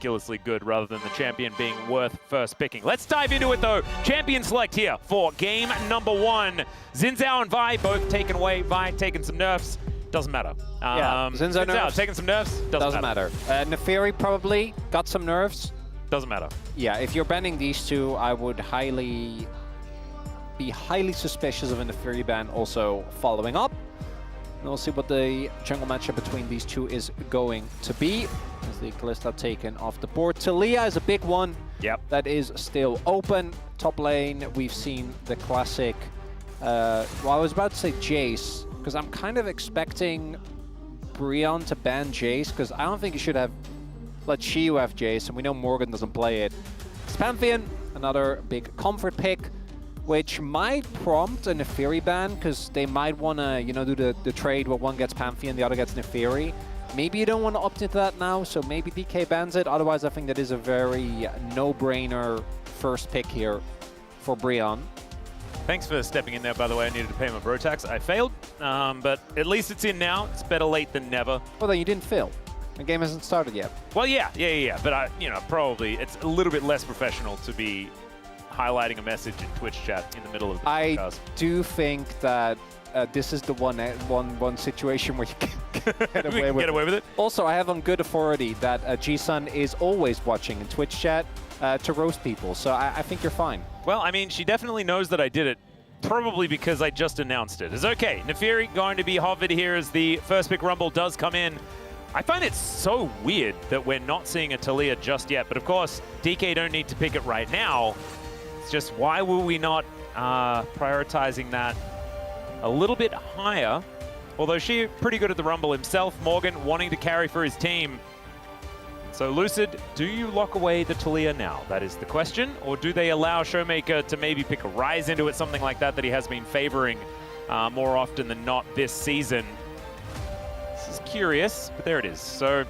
ridiculously good rather than the champion being worth first picking. Let's dive into it though. Champion select here for game number 1. Xin Zhao and Vi both taken away. Vi taking some nerfs. Doesn't matter. Yeah, Xin Zhao taking some nerfs. Doesn't matter. Neferi probably got some nerfs. Doesn't matter. Yeah, if you're banning these two, I would be highly suspicious of a Neferi ban also following up. And we'll see what the jungle matchup between these two is going to be. As the Kalista taken off the board. Taliyah is a big one. Yep. That is still open. Top lane, we've seen the classic... well, I was about to say Jace, because I'm kind of expecting Brion to ban Jace, because I don't think you should have let Shiyu have Jace, and we know Morgan doesn't play it. It's Pantheon, another big comfort pick, which might prompt a Neferi ban, because they might want to, you know, do the trade where one gets Pantheon, the other gets Neferi. Maybe you don't want to opt into that now, so maybe DK bans it. Otherwise, I think that is a very no-brainer first pick here for Brion. Thanks for stepping in there, by the way. I needed to pay my bro tax. I failed, but at least it's in now. It's better late than never. Well, then you didn't fail. The game hasn't started yet. Well, yeah. But you know, probably it's a little bit less professional to be highlighting a message in Twitch chat in the middle of the podcast. I do think that this is the one situation where you can get away with it. Also, I have on good authority that G-Sun is always watching in Twitch chat to roast people, so I think you're fine. Well, I mean, she definitely knows that I did it, probably because I just announced it. It's okay. Neferi going to be hovered here as the first pick rumble does come in. I find it so weird that we're not seeing a Taliyah just yet, but of course, DK don't need to pick it right now. It's just, why were we not prioritizing that a little bit higher? Although she pretty good at the rumble himself. Morgan wanting to carry for his team. So Lucid, do you lock away the Taliyah now? That is the question. Or do they allow Showmaker to maybe pick a Rise into it, something like that he has been favoring more often than not this season? This is curious, but there it is. So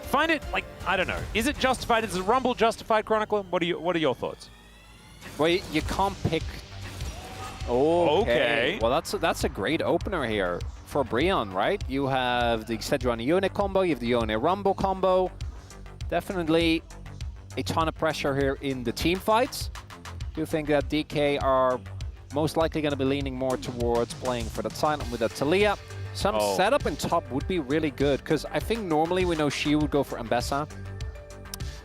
find it, like, I don't know. Is it justified? Is the rumble justified, Chronicler? What are your thoughts? Well, you can't pick... Okay. Well, that's a great opener here for Brion, right? You have the Sejuani Yone combo, you have the Yone Rumble combo. Definitely a ton of pressure here in the team fights. I do think that DK are most likely going to be leaning more towards playing for that silent with that Taliyah. Some setup in top would be really good, because I think normally we know she would go for Ambessa.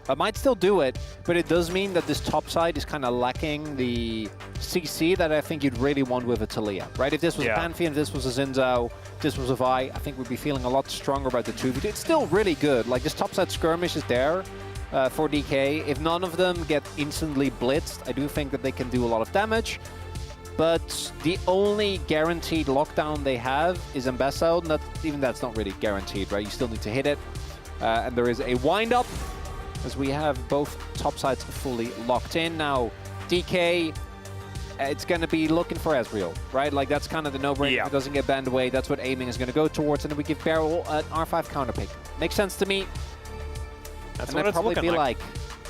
I might still do it, but it does mean that this top side is kind of lacking the CC that I think you'd really want with a Taliyah, right? If this was a Pantheon, if this was a Xin Zhao, if this was a Vi, I think we'd be feeling a lot stronger about the 2v2. It's still really good. Like, this top side skirmish is there for DK. If none of them get instantly blitzed, I do think that they can do a lot of damage. But the only guaranteed lockdown they have is Ambessa. Even that's not really guaranteed, right? You still need to hit it. And there is a wind-up, as we have both top sides fully locked in. Now, DK, it's going to be looking for Ezreal, right? Like, that's kind of the no-brainer. If it doesn't get banned away, that's what aiming is going to go towards. And then we give Beryl an R5 counter pick. Makes sense to me. That's and what it'd it's probably looking be like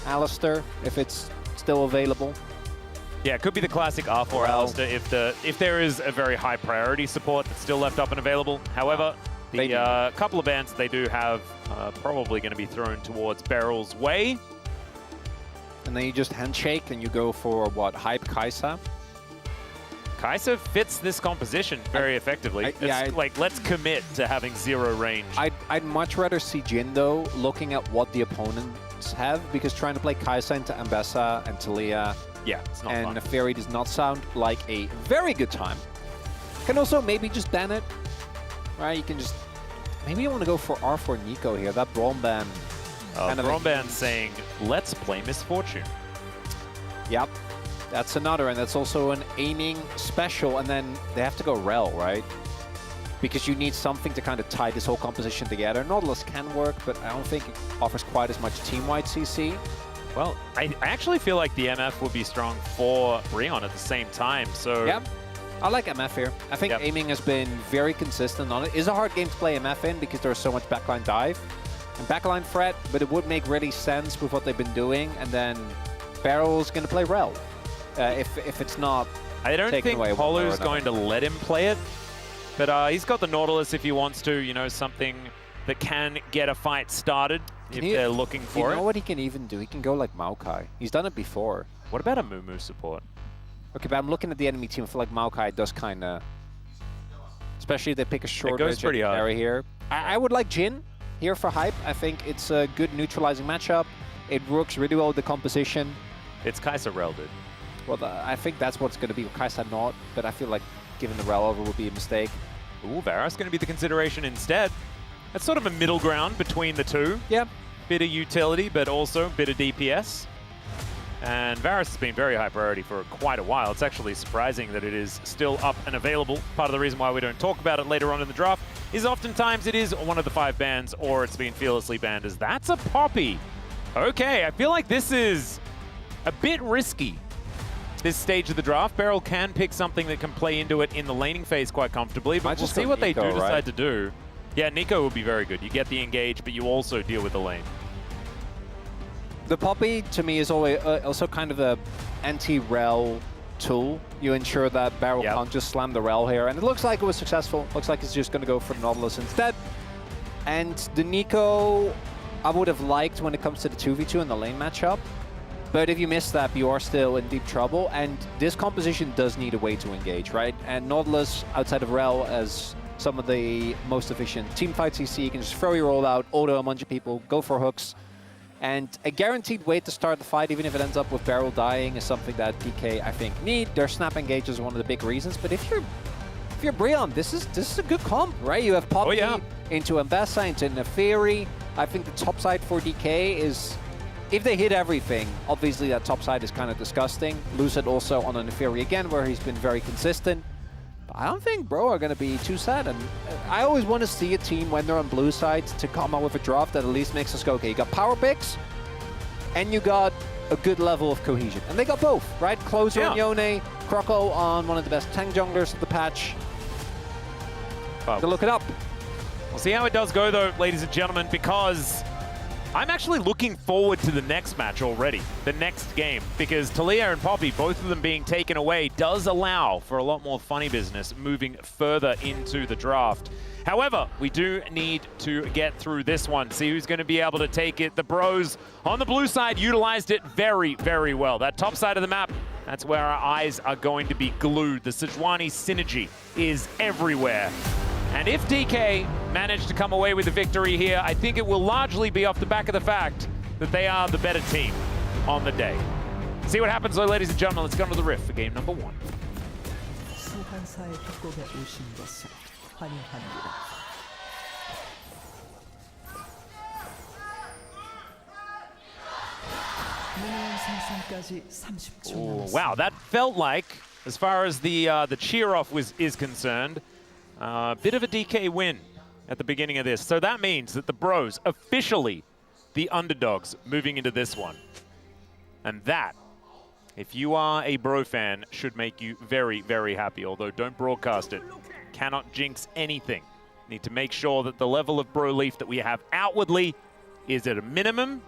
Alistar, if it's still available. Yeah, it could be the classic R4 Alistar if there is a very high priority support that's still left up and available. However, the couple of bans they do have probably going to be thrown towards Beryl's way. And then you just handshake and you go for, what, Hype Kai'Sa? Kai'Sa fits this composition very effectively. Like, let's commit to having zero range. I'd much rather see Jin, though, looking at what the opponents have, because trying to play Kai'Sa into Ambessa and Taliyah it's not and fun. Neferi does not sound like a very good time. Can also maybe just ban it, right? You can just... Maybe you want to go for R4 Nico here. That Braum ban... Braum ban saying, let's play Misfortune. Yep. That's another, and that's also an aiming special, and then they have to go Rel, right? Because you need something to kind of tie this whole composition together. Nautilus can work, but I don't think it offers quite as much team-wide CC. Well, I actually feel like the MF would be strong for Brion at the same time, so... Yep. I like MF here. I think aiming has been very consistent on it. It's a hard game to play MF in because there's so much backline dive and backline threat, but it would make really sense with what they've been doing. And then Beryl's going to play Rel if it's not. I don't think Polu's going to let him play it, but he's got the Nautilus if he wants to, you know, something that can get a fight started if they're looking for it. You know what he can even do? He can go like Maokai. He's done it before. What about a Moo support? Okay, but I'm looking at the enemy team. I feel like Maokai does kind of... Especially if they pick a short range area here. I would like Jhin here for hype. I think it's a good neutralizing matchup. It works really well with the composition. It's Kai'Sa Rel, dude. Well, I think that's what's going to be with Kai'Sa not, but I feel like giving the Rel over would be a mistake. Ooh, Varus going to be the consideration instead. That's sort of a middle ground between the two. Yeah. Bit of utility, but also a bit of DPS. And Varus has been very high priority for quite a while. It's actually surprising that it is still up and available. Part of the reason why we don't talk about it later on in the draft is oftentimes it is one of the 5 bans or it's been fearlessly banned as that's a Poppy. Okay, I feel like this is a bit risky. This stage of the draft, Beryl can pick something that can play into it in the laning phase quite comfortably, but we'll see what they do decide to do. Yeah, Nico would be very good. You get the engage, but you also deal with the lane. The Poppy, to me, is always also kind of a anti-Rel tool. You ensure that Beryl can't just slam the Rel here, and it looks like it was successful. Looks like it's just going to go for the Nautilus instead. And the Nico, I would have liked when it comes to the 2v2 in the lane matchup. But if you miss that, you are still in deep trouble, and this composition does need a way to engage, right? And Nautilus, outside of Rel, as some of the most efficient team fights you see, you can just throw your ult out, auto a bunch of people, go for hooks. And a guaranteed way to start the fight, even if it ends up with Beryl dying, is something that DK, I think, need. Their snap engage is one of the big reasons, but if you're Brion, this is a good comp, right? You have Poppy into Ambessa, into Neferi. I think the top side for DK is, if they hit everything, obviously that top side is kind of disgusting. Lose it also on a Neferi again, where he's been very consistent. But I don't think Bro are going to be too sad. And I always want to see a team when they're on blue side to come out with a draft that at least makes us go, okay, you got power picks, and you got a good level of cohesion. And they got both, right? Closer on Yone, Croco on one of the best tank junglers of the patch. To look it up. We'll see how it does go, though, ladies and gentlemen, because I'm actually looking forward to the next match already, the next game, because Talia and Poppy, both of them being taken away, does allow for a lot more funny business moving further into the draft. However, we do need to get through this one, see who's going to be able to take it. The Bros on the blue side utilized it very, very well. That top side of the map, that's where our eyes are going to be glued. The Sejuani synergy is everywhere. And if DK managed to come away with a victory here, I think it will largely be off the back of the fact that they are the better team on the day. See what happens, though, ladies and gentlemen. Let's go to the Rift for game number 1. Ooh, wow, that felt like, as far as the cheer-off is concerned, bit of a DK win at the beginning of this. So that means that the Bros, officially the underdogs moving into this one. And that, if you are a Bro fan, should make you very, very happy. Although don't broadcast it. Cannot jinx anything. Need to make sure that the level of Bro Leaf that we have outwardly is at a minimum,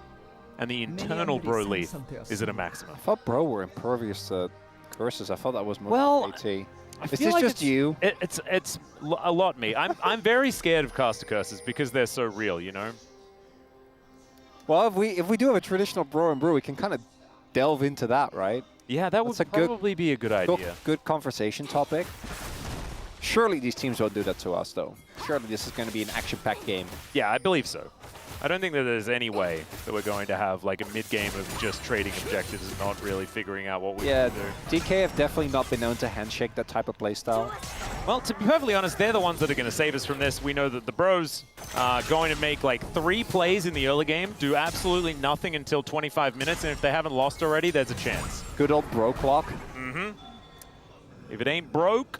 and the internal Bro Leaf is at a maximum. I thought Bro were impervious to curses. I thought that was more AT. Is this like just you? It's a lot me. I'm very scared of caster curses because they're so real, you know? Well, if we do have a traditional Bro and Brew, we can kind of delve into that, right? Yeah, that would probably be a good idea. Good conversation topic. Surely these teams won't do that to us, though. Surely this is going to be an action-packed game. Yeah, I believe so. I don't think that there's any way that we're going to have like a mid-game of just trading objectives and not really figuring out what we want to do. DK have definitely not been known to handshake that type of playstyle. Well, to be perfectly honest, they're the ones that are going to save us from this. We know that the Bros are going to make like 3 plays in the early game, do absolutely nothing until 25 minutes, and if they haven't lost already, there's a chance. Good old Bro clock. Mm-hmm. If it ain't broke,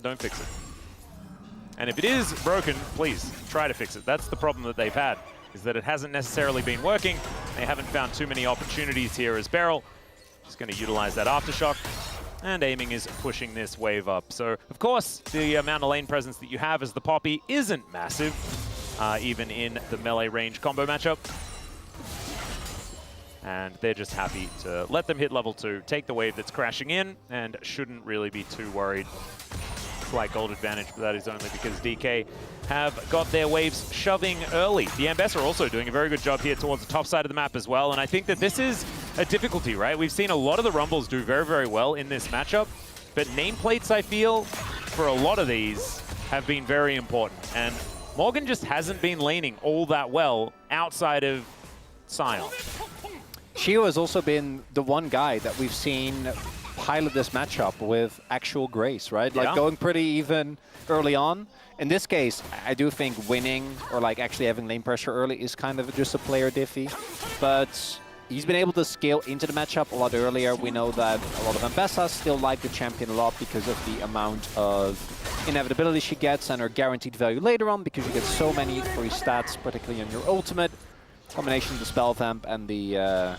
don't fix it. And if it is broken, please try to fix it. That's the problem that they've had, is that it hasn't necessarily been working. They haven't found too many opportunities here as Beryl. Just going to utilize that Aftershock. And aiming is pushing this wave up. So, of course, the amount of lane presence that you have as the Poppy isn't massive, even in the melee range combo matchup. And they're just happy to let them hit level 2, take the wave that's crashing in, and shouldn't really be too worried slight gold advantage, but that is only because DK have got their waves shoving early. The Ambessa are also doing a very good job here towards the top side of the map as well, and I think that this is a difficulty, right? We've seen a lot of the Rumbles do very, very well in this matchup, but nameplates, I feel, for a lot of these have been very important, and Morgan just hasn't been laning all that well outside of Sion. Shio has also been the one guy that we've seen pilot this matchup with actual grace, right? Like going pretty even early on. In this case, I do think winning or like actually having lane pressure early is kind of just a player diffy. But he's been able to scale into the matchup a lot earlier. We know that a lot of Ambessas still like the champion a lot because of the amount of inevitability she gets and her guaranteed value later on, because you get so many free stats, particularly on your ultimate. Combination of the spell vamp and the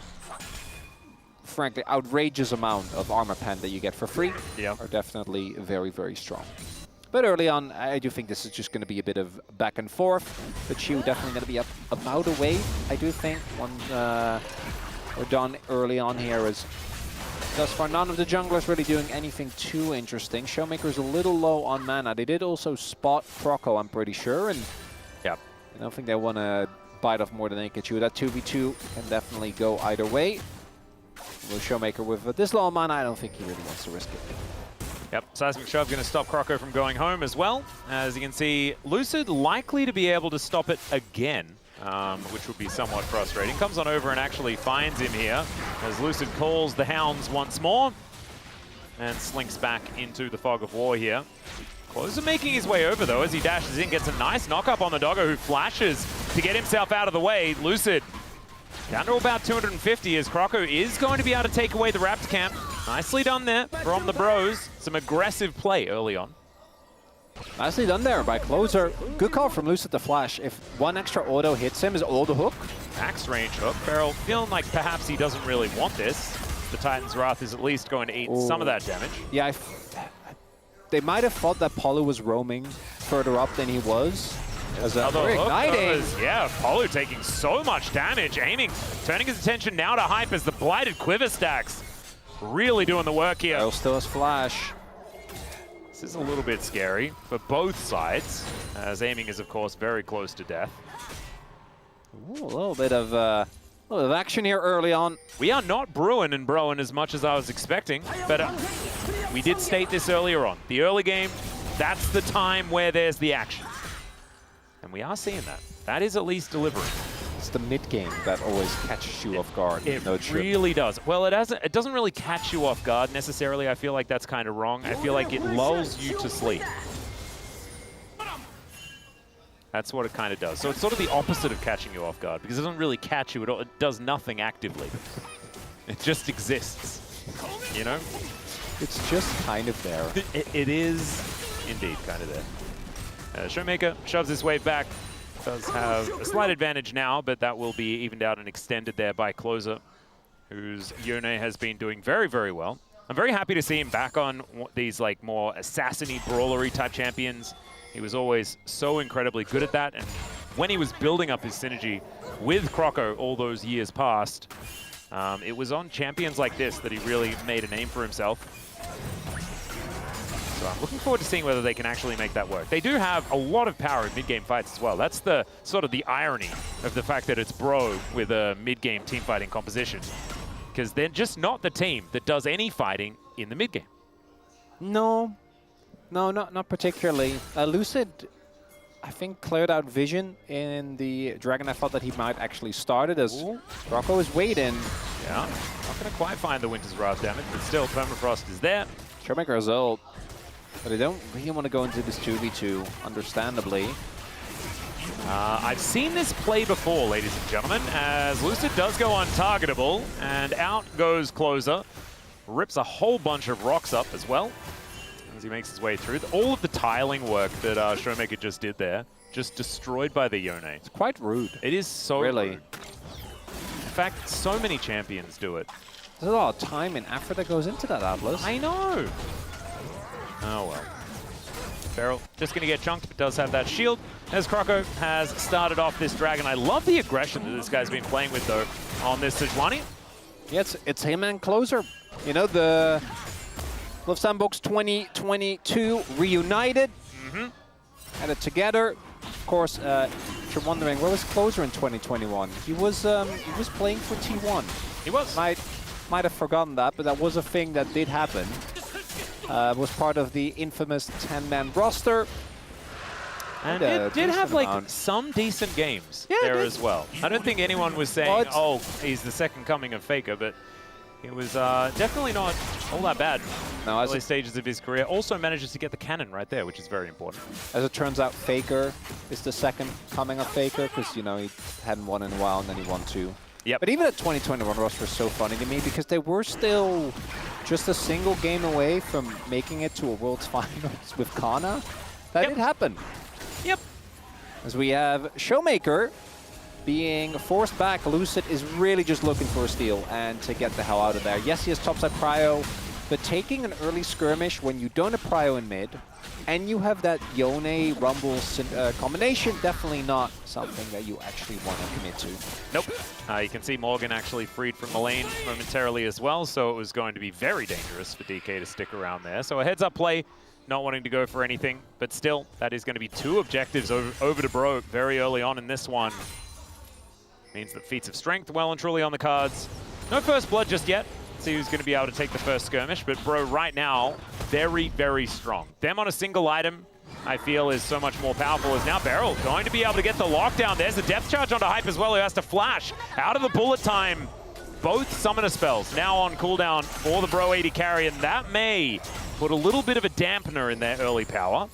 frankly outrageous amount of armor pen that you get for free are definitely very, very strong. But early on, I do think this is just going to be a bit of back and forth. But Shiu definitely going to be up about a wave, I do think. One we're done early on here is thus far none of the junglers really doing anything too interesting. Showmaker's a little low on mana. They did also spot Croco, I'm pretty sure, and I don't think they want to bite off more than they can chew. That 2v2 can definitely go either way. Well, Showmaker with this low mana, I don't think he really wants to risk it. Yep, Seismic Shove going to stop Croco from going home as well. As you can see, Lucid likely to be able to stop it again, which would be somewhat frustrating. Comes on over and actually finds him here, as Lucid calls the Hounds once more and slinks back into the fog of war here. Closer making his way over, though, as he dashes in, gets a nice knock-up on the Doggo, who flashes to get himself out of the way. Lucid down to about 250, as Croco is going to be able to take away the Raptor camp. Nicely done there from the bros. Some aggressive play early on. Nicely done there by Closer. Good call from Lucid to flash. If one extra auto hits him, is all the hook. Max range hook. Feral feeling like perhaps he doesn't really want this. The Titan's Wrath is at least going to eat some of that damage. Yeah, they might have thought that Polu was roaming further up than he was. As igniting. Yeah, Polu taking so much damage, aiming, turning his attention now to Hype as the Blighted Quiver stacks. Really doing the work here. Feral still has flash. This is a little bit scary for both sides, as aiming is, of course, very close to death. Ooh, a little bit of action here early on. We are not brewing and broing as much as I was expecting, but we did state this earlier on. The early game, that's the time where there's the action. And we are seeing that. That is at least delivering. It's the mid-game that always catches you off guard. It really does. Well, it doesn't really catch you off guard necessarily. I feel like that's kind of wrong. I feel like it lulls you to sleep. That's what it kind of does. So it's sort of the opposite of catching you off guard, because it doesn't really catch you at all. It does nothing actively. It just exists, you know? It's just kind of there. It is indeed kind of there. Showmaker shoves his way back. Does have a slight advantage now, but that will be evened out and extended there by Closer, whose Yone has been doing very, very well. I'm very happy to see him back on these like more assassin-y, brawlery type champions. He was always so incredibly good at that, and when he was building up his synergy with Croco all those years past, it was on champions like this that he really made a name for himself. So I'm looking forward to seeing whether they can actually make that work. They do have a lot of power in mid-game fights as well. That's the sort of the irony of the fact that it's Bro with a mid-game team fighting composition, because they're just not the team that does any fighting in the mid-game. No, not particularly. Lucid, I think, cleared out vision in the Dragon. I thought that he might actually start it, as Rocco is waiting. Yeah, not going to quite find the Winter's Wrath damage, but still Permafrost is there. Showmaker has ult. But I don't really want to go into this 2v2, understandably. I've seen this play before, ladies and gentlemen, as Lucid does go untargetable, and out goes Closer. Rips a whole bunch of rocks up as well, as he makes his way through. All of the tiling work that Showmaker just did there, just destroyed by the Yone. It's quite rude. It is so rude. In fact, so many champions do it. There's a lot of time and effort that goes into that, Atlas. I know. Oh well. Feral just going to get chunked, but does have that shield, as Croco has started off this Dragon. I love the aggression that this guy's been playing with, though, on this Sejuani. Yeah, it's him and Closer. You know, the Love Sandbox 2022 reunited. Added together. Of course, if you're wondering, where was Closer in 2021? He was playing for T1. He was. Might have forgotten that, but that was a thing that did happen. Was part of the infamous 10-man roster. And it did have like some decent games there as well. I don't think anyone was saying, oh, he's the second coming of Faker, but it was definitely not all that bad. No, early stages of his career. Also manages to get the cannon right there, which is very important. As it turns out, Faker is the second coming of Faker, because, you know, he hadn't won in a while and then he won 2. Yep. But even the 2021 roster was so funny to me because they were still just a single game away from making it to a World's Finals with Kana. That did happen. Yep. As we have Showmaker being forced back, Lucid is really just looking for a steal and to get the hell out of there. Yes, he has topside prio, but taking an early skirmish when you don't have prio in mid and you have that Yone Rumble combination, definitely not something that you actually want to commit to. Nope. You can see Morgan actually freed from the lane momentarily as well, so it was going to be very dangerous for DK to stick around there. So a heads-up play, not wanting to go for anything, but still, that is going to be 2 objectives over to Bro very early on in this one. Means that feats of strength well and truly on the cards. No first blood just yet. See who's going to be able to take the first skirmish, but Bro right now, very, very strong. Them on a single item, I feel, is so much more powerful, as now Beryl going to be able to get the lockdown. There's a depth charge onto Hype as well, who has to flash out of the bullet time. Both summoner spells now on cooldown for the Bro 80 carry, and that may put a little bit of a dampener in their early power.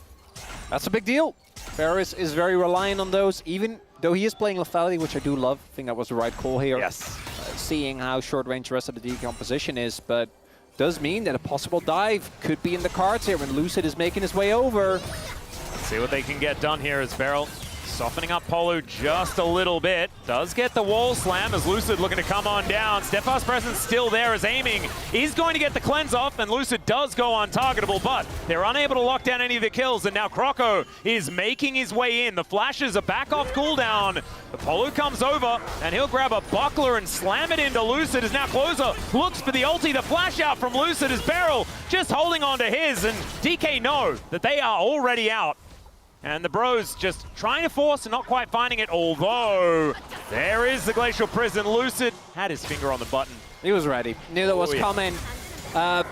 That's a big deal. Ferris is very reliant on those, even though he is playing lethality, which I do love. I think that was the right call here. Yes. Seeing how short range the rest of the decomposition is, but does mean that a possible dive could be in the cards here when Lucid is making his way over. Let's see what they can get done here as Beryl softening up Polo just a little bit. Does get the wall slam as Lucid looking to come on down. Steadfast presence still there as aiming is going to get the cleanse off, and Lucid does go untargetable, but they're unable to lock down any of the kills, and now Croco is making his way in. The flashes are back off cooldown. Apollo comes over, and he'll grab a buckler and slam it into Lucid as now Closer looks for the ulti. The flash out from Lucid as Beryl just holding on to his, and DK know that they are already out. And the Bros just trying to force and not quite finding it, although there is the Glacial Prison. Lucid had his finger on the button. He was ready. Knew that was coming. The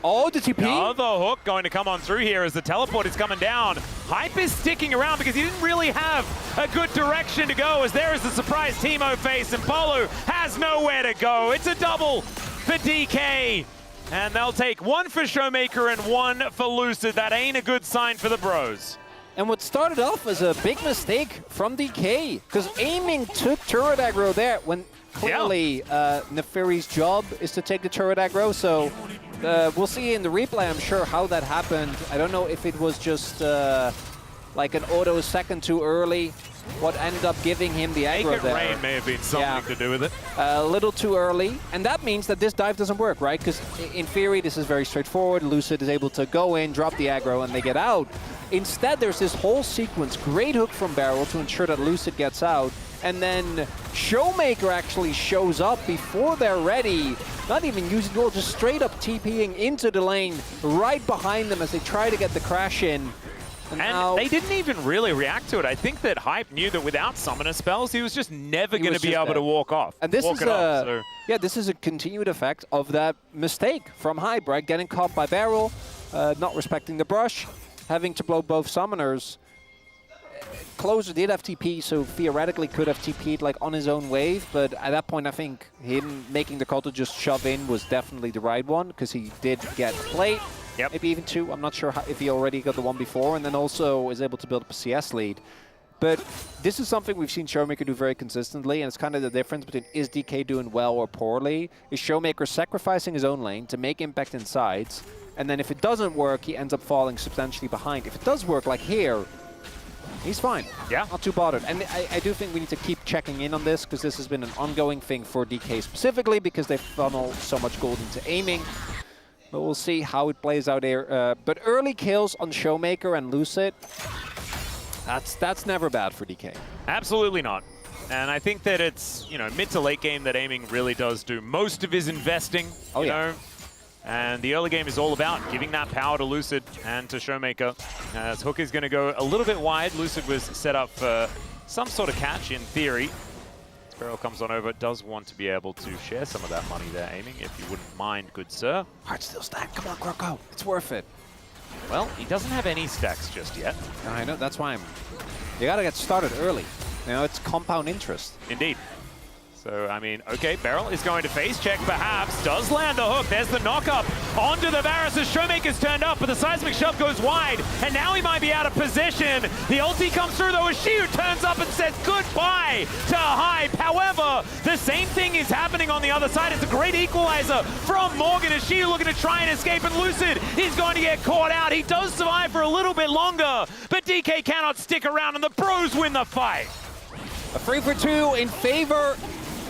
TP. Another hook going to come on through here as the teleport is coming down. Hype is sticking around because he didn't really have a good direction to go, as there is the surprise Teemo face, and Polu has nowhere to go. It's a double for DK. And they'll take 1 for Showmaker and 1 for Lucid. That ain't a good sign for the Bros. And what started off as a big mistake from DK, because aiming took turret aggro there when clearly Neferi's job is to take the turret aggro. So we'll see in the replay, I'm sure, how that happened. I don't know if it was just like an auto second too early, what ended up giving him the aggro there. Rain may have been something to do with it. A little too early, and that means that this dive doesn't work, right? Because in theory, this is very straightforward. Lucid is able to go in, drop the aggro, and they get out. Instead, there's this whole sequence, great hook from Beryl to ensure that Lucid gets out, and then Showmaker actually shows up before they're ready, not even using gold, just straight up TPing into the lane right behind them as they try to get the crash in. And they didn't even really react to it. I think that Hype knew that without summoner spells, he was just never going to be able to walk off. And this is this is a continued effect of that mistake from Hype, right? Getting caught by Beryl, not respecting the brush, having to blow both summoners. Closer did have TP, so theoretically could have TP'd like on his own wave, but at that point I think him making the call to just shove in was definitely the right one, because he did get played. Yep. Maybe even 2. I'm not sure if he already got the one before, and then also is able to build up a CS lead. But this is something we've seen Showmaker do very consistently, and it's kind of the difference between is DK doing well or poorly. Is Showmaker sacrificing his own lane to make impact in sides, and then if it doesn't work, he ends up falling substantially behind. If it does work, like here, he's fine. Yeah. Not too bothered. And I do think we need to keep checking in on this, because this has been an ongoing thing for DK specifically, because they funnel so much gold into aiming. But we'll see how it plays out here. But early kills on Showmaker and Lucid, that's never bad for DK. Absolutely not. And I think that it's, you know, mid to late game that aiming really does do most of his investing. You know, And the early game is all about giving that power to Lucid and to Showmaker. As Hook is going to go a little bit wide. Lucid was set up for some sort of catch in theory. Sparrow comes on over, does want to be able to share some of that money there, aiming, if you wouldn't mind, good sir. Heart still stacked. Come on, Croco. It's worth it. Well, he doesn't have any stacks just yet. I know, that's why you gotta get started early. You know, it's compound interest. Indeed. So, I mean, okay, Beryl is going to face check perhaps, does land the hook. There's the knock-up onto the Varus as Showmaker's turned up, but the seismic shove goes wide, and now he might be out of position. The ulti comes through though as Shiu turns up and says goodbye to Hype. However, the same thing is happening on the other side. It's a great equalizer from Morgan as Shiu looking to try and escape, and Lucid is going to get caught out. He does survive for a little bit longer, but DK cannot stick around, and the Bros win the fight. A 3-for-2 in favor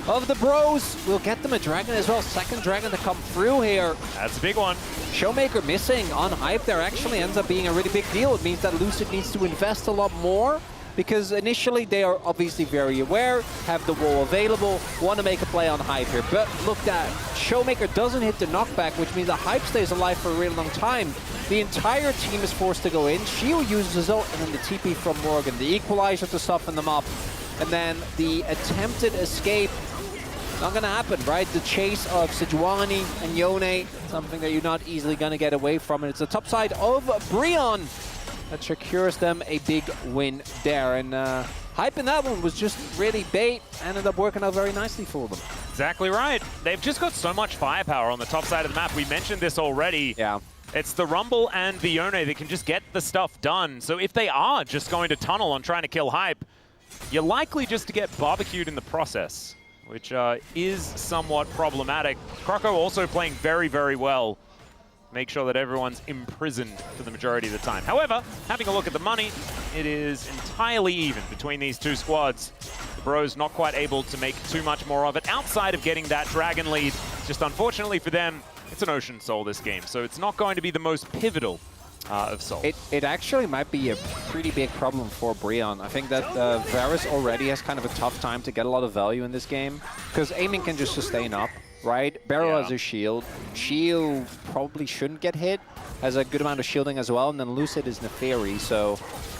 of the Bros. We'll get them a dragon as well. Second dragon to come through here. That's a big one. Showmaker missing on Hype there actually ends up being a really big deal. It means that Lucid needs to invest a lot more because initially they are obviously very aware, have the wall available, want to make a play on Hype here. But look, that Showmaker doesn't hit the knockback, which means that Hype stays alive for a really long time. The entire team is forced to go in. Shiu uses his ult, and then the TP from Morgan. The equalizer to soften them up. And then the attempted escape, not going to happen, right? The chase of Sejuani and Yone, something that you're not easily going to get away from. And it's the top side of Brion that secures them a big win there. And Hype in that one was just really bait, ended up working out very nicely for them. Exactly right. They've just got so much firepower on the top side of the map. We mentioned this already. Yeah. It's the Rumble and the Yone that can just get the stuff done. So if they are just going to tunnel on trying to kill Hype, you're likely just to get barbecued in the process, which is somewhat problematic. Croco also playing very, very well. Make sure that everyone's imprisoned for the majority of the time. However, having a look at the money, it is entirely even between these two squads. The Bros not quite able to make too much more of it outside of getting that dragon lead. Just unfortunately for them, it's an Ocean Soul this game, so it's not going to be the most pivotal of Soul. It actually might be a pretty big problem for Brion. I think that Varus already has kind of a tough time to get a lot of value in this game, because aiming can just sustain up, right? Beryl has a shield. Shield probably shouldn't get hit, has a good amount of shielding as well, and then Lucid is Neferi, so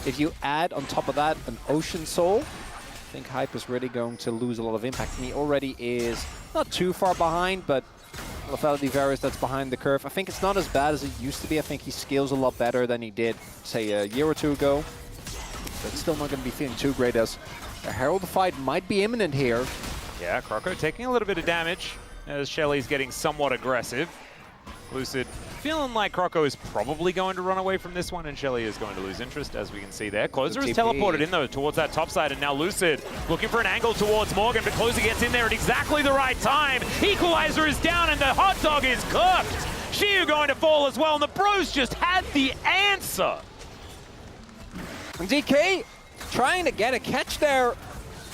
if you add on top of that an Ocean Soul, I think Hype is really going to lose a lot of impact. And he already is not too far behind, but Lethality Varus that's behind the curve. I think it's not as bad as it used to be. I think he scales a lot better than he did, say, a year or two ago. But still not going to be feeling too great, as a Herald fight might be imminent here. Yeah, Croco taking a little bit of damage as Shelly's getting somewhat aggressive. Lucid feeling like Croco is probably going to run away from this one, and Shelly is going to lose interest, as we can see there. Closer is teleported in, though, towards that top side, and now Lucid looking for an angle towards Morgan, but Closer gets in there at exactly the right time. Equalizer is down, and the hot dog is cooked. Shiu going to fall as well, and the Bros just had the answer. And DK trying to get a catch there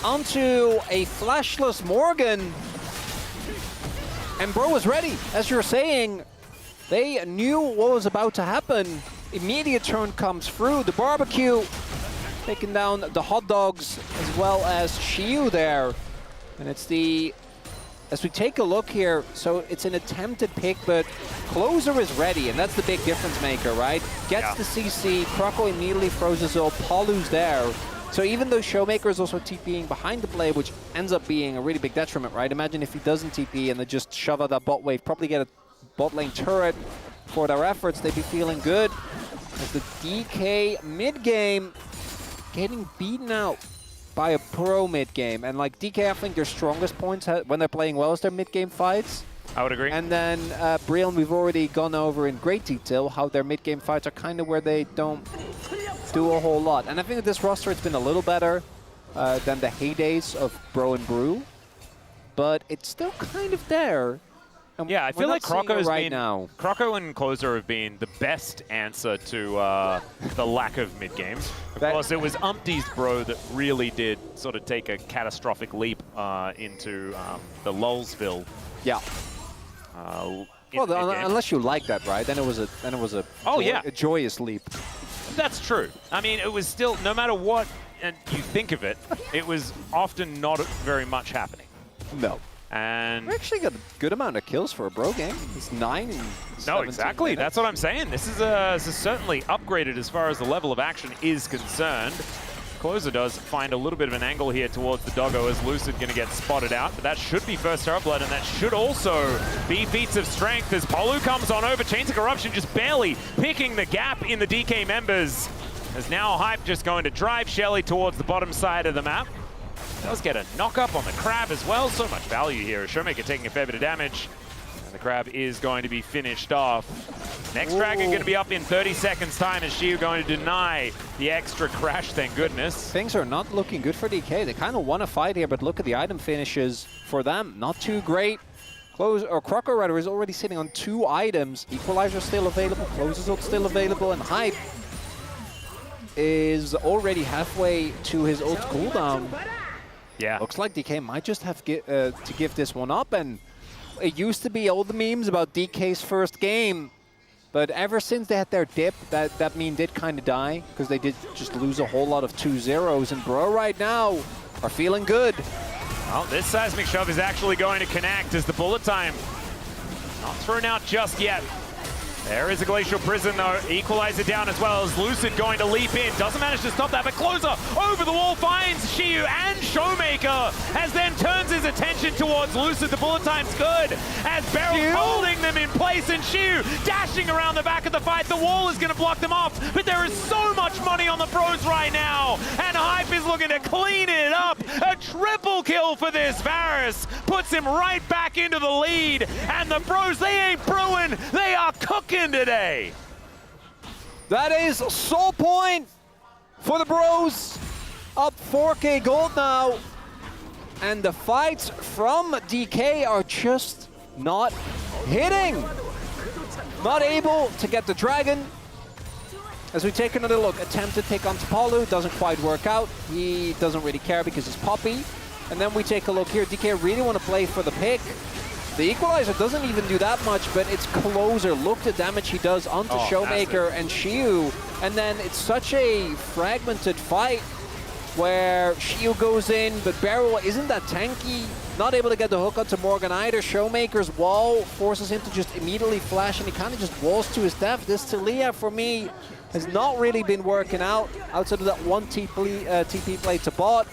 onto a flashless Morgan. And Bro was ready, as you're saying. They knew what was about to happen. Immediate turn comes through. The barbecue taking down the hot dogs as well as Shiu there. And it's the, as we take a look here, so it's an attempted pick, but Closer is ready, and that's the big difference maker, right? Gets the CC, Croco immediately throws his ult, Palu's there. So even though Showmaker is also TPing behind the play, which ends up being a really big detriment, right? Imagine if he doesn't TP and they just shove out that bot wave, probably get a bot lane turret for their efforts, they'd be feeling good. As the DK mid-game getting beaten out by a pro mid-game. And like DK, I think their strongest points when they're playing well is their mid-game fights. I would agree. And then Brion, we've already gone over in great detail how their mid-game fights are kind of where they don't do a whole lot. And I think that this roster has been a little better than the heydays of Bro and Brew, but it's still kind of there. And yeah, I feel like Croco's right now. Croco and Closer have been the best answer to the lack of mid-game. Of course, it was Umpty's Bro that really did sort of take a catastrophic leap into the Lulzville. Yeah. Well, unless you like that, right? Then it was a joyous leap. That's true. I mean, it was still, no matter what and you think of it, it was often not very much happening. No. And We actually got a good amount of kills for a bro game. It's 9 in 17 exactly. minutes. That's what I'm saying. This is certainly upgraded as far as the level of action is concerned. Closer does find a little bit of an angle here towards the doggo as Lucid going to get spotted out, but that should be first Terror Blood, and that should also be feats of strength as Polu comes on over. Chains of Corruption just barely picking the gap in the DK members. As now Hype just going to drive Shelly towards the bottom side of the map. Does get a knock up on the Crab as well. So much value here. Showmaker taking a fair bit of damage. And the Crab is going to be finished off. Next Dragon going to be up in 30 seconds time as Shiu going to deny the extra crash, thank goodness. Things are not looking good for DK. They kind of want to fight here, but look at the item finishes for them. Not too great. Crocker rather is already sitting on 2 items. Equalizer still available, Closer still available, and Hype is already halfway to his ult cooldown. Yeah. Looks like DK might just have to give this one up, and it used to be all the memes about DK's first game, but ever since they had their dip, that meme did kind of die, because they did just lose a whole lot of 2-0s, and Bro right now are feeling good. Well, this Seismic Shove is actually going to connect as the bullet time not thrown out just yet. There is a Glacial Prison, though. Equalizer down as well as Lucid going to leap in. Doesn't manage to stop that, but Closer over the wall finds Shiu and Showmaker as then turns his attention towards Lucid. The bullet time's good as Beryl holding them in place, and Shiu dashing around the back of the fight. The wall is going to block them off, but there is so much money on the pros right now, and Hype is looking to clean it up. A triple kill for this. Varus puts him right back into the lead, and the pros, they ain't brewing, they are cooking today. That is Soul Point for the Bros. Up 4K gold now. And the fights from DK are just not hitting. Not able to get the Dragon. As we take another look, attempt to take on Tapalu, doesn't quite work out. He doesn't really care because he's Poppy. And then we take a look here. DK really want to play for the pick. The Equalizer doesn't even do that much, but it's Closer. Look the damage he does onto Showmaker and Shiu. And then it's such a fragmented fight where Shiu goes in, but Beryl isn't that tanky. Not able to get the hook onto Morgan either. Showmaker's wall forces him to just immediately flash, and he kind of just walls to his death. This Talia, for me, has not really been working out outside of that one TP play to bot.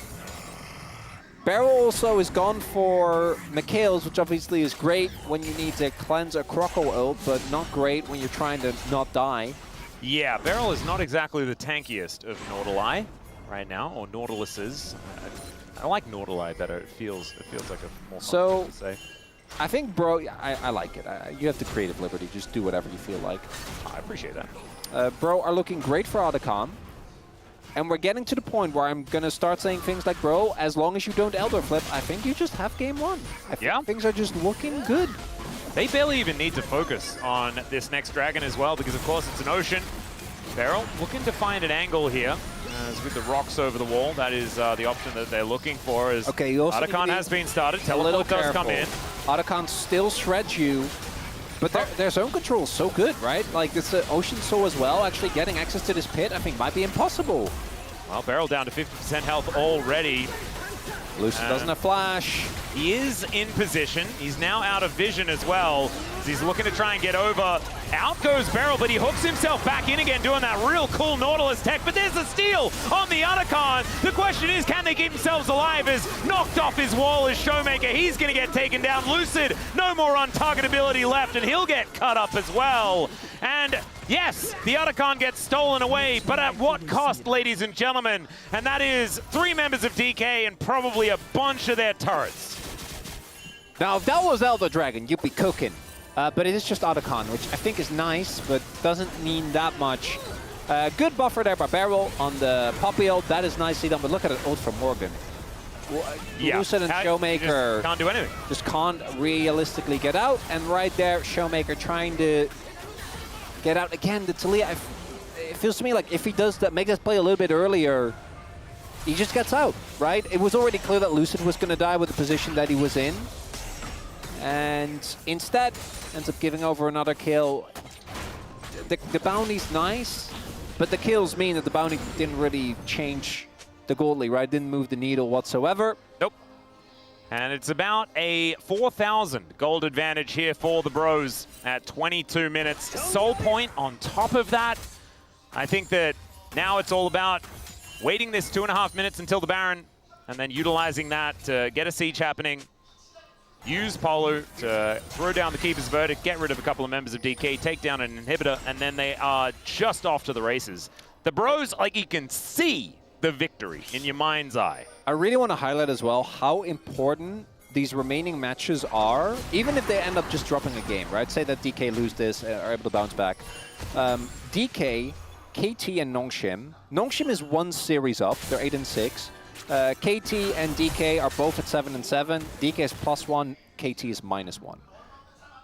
Beryl also is gone for Mikhail's, which obviously is great when you need to cleanse a Croco ult, but not great when you're trying to not die. Yeah, Beryl is not exactly the tankiest of Nautilus right now, or Nautiluses. I like Nautilus better. It feels like a more fun thing to say. I think, Bro, I like it. You have the creative liberty. Just do whatever you feel like. I appreciate that. Bro are looking great for Otacon. And we're getting to the point where I'm going to start saying things like, bro, as long as you don't Elder Flip, I think you just have game 1. I think things are just looking good. They barely even need to focus on this next Dragon as well, because of course it's an Ocean. Beryl looking to find an angle here. As with the rocks over the wall, that is the option that they're looking for. As Otacon has been started, Teleport does come in. Otacon still shreds you. But their zone control is so good, right? Like, this Ocean Soul as well, actually getting access to this pit, I think might be impossible. Well, Beryl down to 50% health already. Lucid doesn't have flash. He is in position. He's now out of vision as well. He's looking to try and get over. Out goes Beryl, but he hooks himself back in again, doing that real cool Nautilus tech. But there's a steal on the Otacon. The question is, can they keep themselves alive? As knocked off his wall is Showmaker. He's going to get taken down. Lucid, no more untargetability left, and he'll get cut up as well. And yes, the Otacon gets stolen away, but at what cost, ladies and gentlemen? And that is 3 members of DK and probably a bunch of their turrets. Now, if that was Elder Dragon, you'd be cooking. But it is just Otacon, which I think is nice, but doesn't mean that much. Good buffer there by Beryl on the Poppy ult. That is nicely done, but look at an ult from Morgan. Lucid and Showmaker can't do anything. Just can't realistically get out. And right there, Showmaker trying to get out again. The Talia, it feels to me like if he does that, make that play a little bit earlier, he just gets out, right? It was already clear that Lucid was going to die with the position that he was in. And instead, ends up giving over another kill. The bounty's nice, but the kills mean that the bounty didn't really change the goalie, right? Didn't move the needle whatsoever. Nope. And it's about a 4,000 gold advantage here for the Bros at 22 minutes. Soul Point on top of that. I think that now it's all about waiting this 2.5 minutes until the Baron and then utilizing that to get a siege happening. Use Polu to throw down the Keeper's Verdict, get rid of a couple of members of DK, take down an inhibitor, and then they are just off to the races. The Bros, like, you can see the victory in your mind's eye. I really want to highlight as well how important these remaining matches are, even if they end up just dropping a game, right? Say that DK lose this, are able to bounce back. DK, KT, and Nongshim. Nongshim is 1 series up, they're 8 and 6. KT and DK are both at 7 and 7. DK is +1, KT is -1.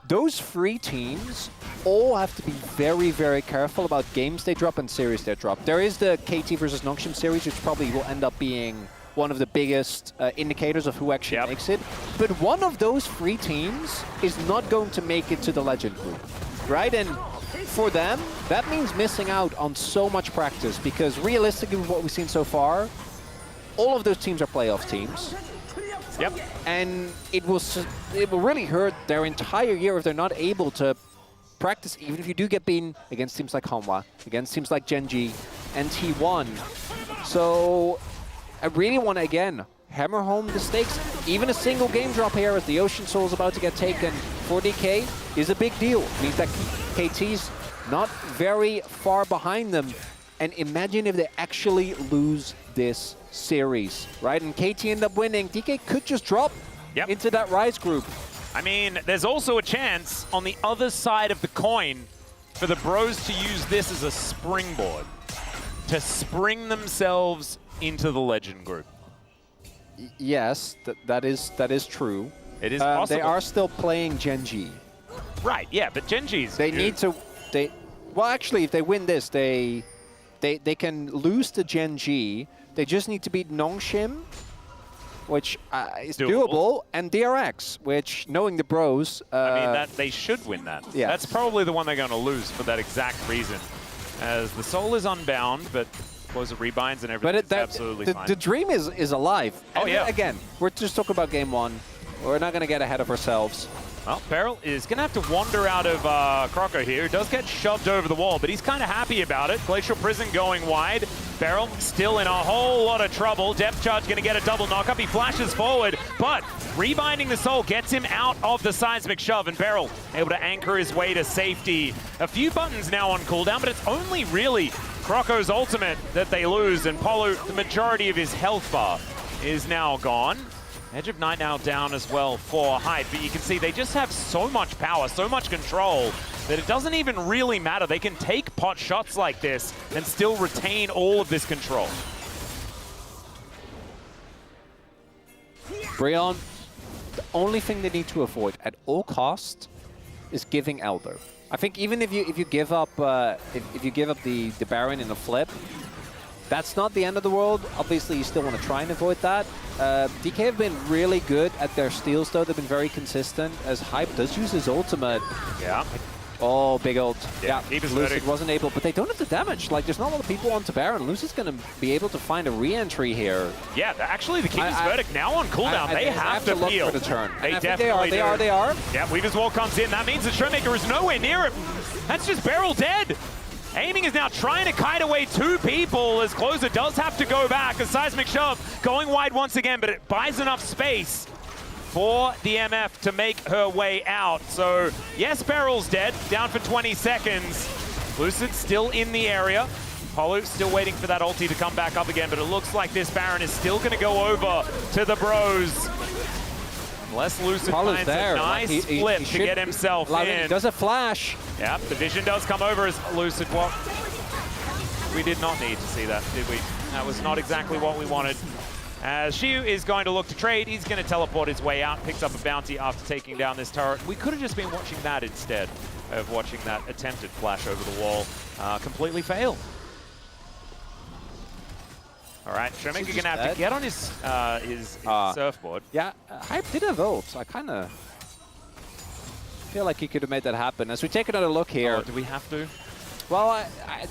Those 3 teams all have to be very, very careful about games they drop and series they drop. There is the KT versus Nongshim series, which probably will end up being one of the biggest indicators of who actually makes it. But one of those 3 teams is not going to make it to the Legend group, right? And for them, that means missing out on so much practice, because realistically, what we've seen so far, all of those teams are playoff teams. Yep. And it will really hurt their entire year if they're not able to practice, even if you do get beaten against teams like Hanwha, against teams like Genji and T1. So I really want to, again, hammer home the stakes. Even a single game drop here as the Ocean Soul is about to get taken for DK is a big deal. It means that KT's not very far behind them. And imagine if they actually lose this series, right? And KT end up winning. DK could just drop into that Rise group. I mean, there's also a chance on the other side of the coin for the Bros to use this as a springboard to spring themselves into the Legend group. Yes, that is true. It is possible. They are still playing Genji. Right, yeah, but Genji's They need to... Well, actually, if they win this, they can lose to Genji. They just need to beat Nongshim, which is doable, and DRX, which, knowing the Bros... I mean, they should win that. Yeah. That's probably the one they're going to lose for that exact reason. As the Soul is unbound, but close of rebinds and everything is absolutely fine. The dream is alive. Oh, and yeah. Again, we're just talking about game 1. We're not going to get ahead of ourselves. Well, Beryl is going to have to wander out of Croco here. He does get shoved over the wall, but he's kind of happy about it. Glacial Prison going wide. Beryl still in a whole lot of trouble. Depth Charge going to get a double knock-up. He flashes forward, but rebinding the Soul gets him out of the seismic shove, and Beryl able to anchor his way to safety. A few buttons now on cooldown, but it's only really Croco's ultimate that they lose, and Polu, the majority of his health bar is now gone. Edge of Night now down as well for Hype, but you can see they just have so much power, so much control, that it doesn't even really matter. They can take pot shots like this and still retain all of this control. Breon, the only thing they need to avoid at all costs is giving Elder. I think even if you give up if you give up the Baron in a flip, that's not the end of the world. Obviously, you still want to try and avoid that. DK have been really good at their steals, though. They've been very consistent, as Hype does use his ultimate. Yeah. Oh, big ult. Yeah, Lucid wasn't able, but they don't have the damage. Like, there's not a lot of people onto Baron. Lucid's going to be able to find a re-entry here. Yeah, actually, the Keeper's Verdict now on cooldown. They have to look peel. for the turn. They definitely they are. Yeah, Weaver's Wall comes in. That means the Shredmaker is nowhere near him. That's just Beryl dead. Aiming is now trying to kite away 2 people, as Closer does have to go back. A seismic shove going wide once again, but it buys enough space for the MF to make her way out. So yes, Beryl's dead, down for 20 seconds. Lucid still in the area. Polu still waiting for that ulti to come back up again, but it looks like this Baron is still going to go over to the Bros. Unless Lucid finds a nice flip to get himself in. He does a flash. Yep, the vision does come over as Lucid. What? We did not need to see that, did we? That was not exactly what we wanted. As Shiu is going to look to trade, he's going to teleport his way out, picks up a bounty after taking down this turret. We could have just been watching that instead of watching that attempted flash over the wall completely fail. All right, Shredmaker going to have to get on his surfboard. Yeah, Hype did have ult. I kind of feel like he could have made that happen. As we take another look here. Oh, do we have to? Well,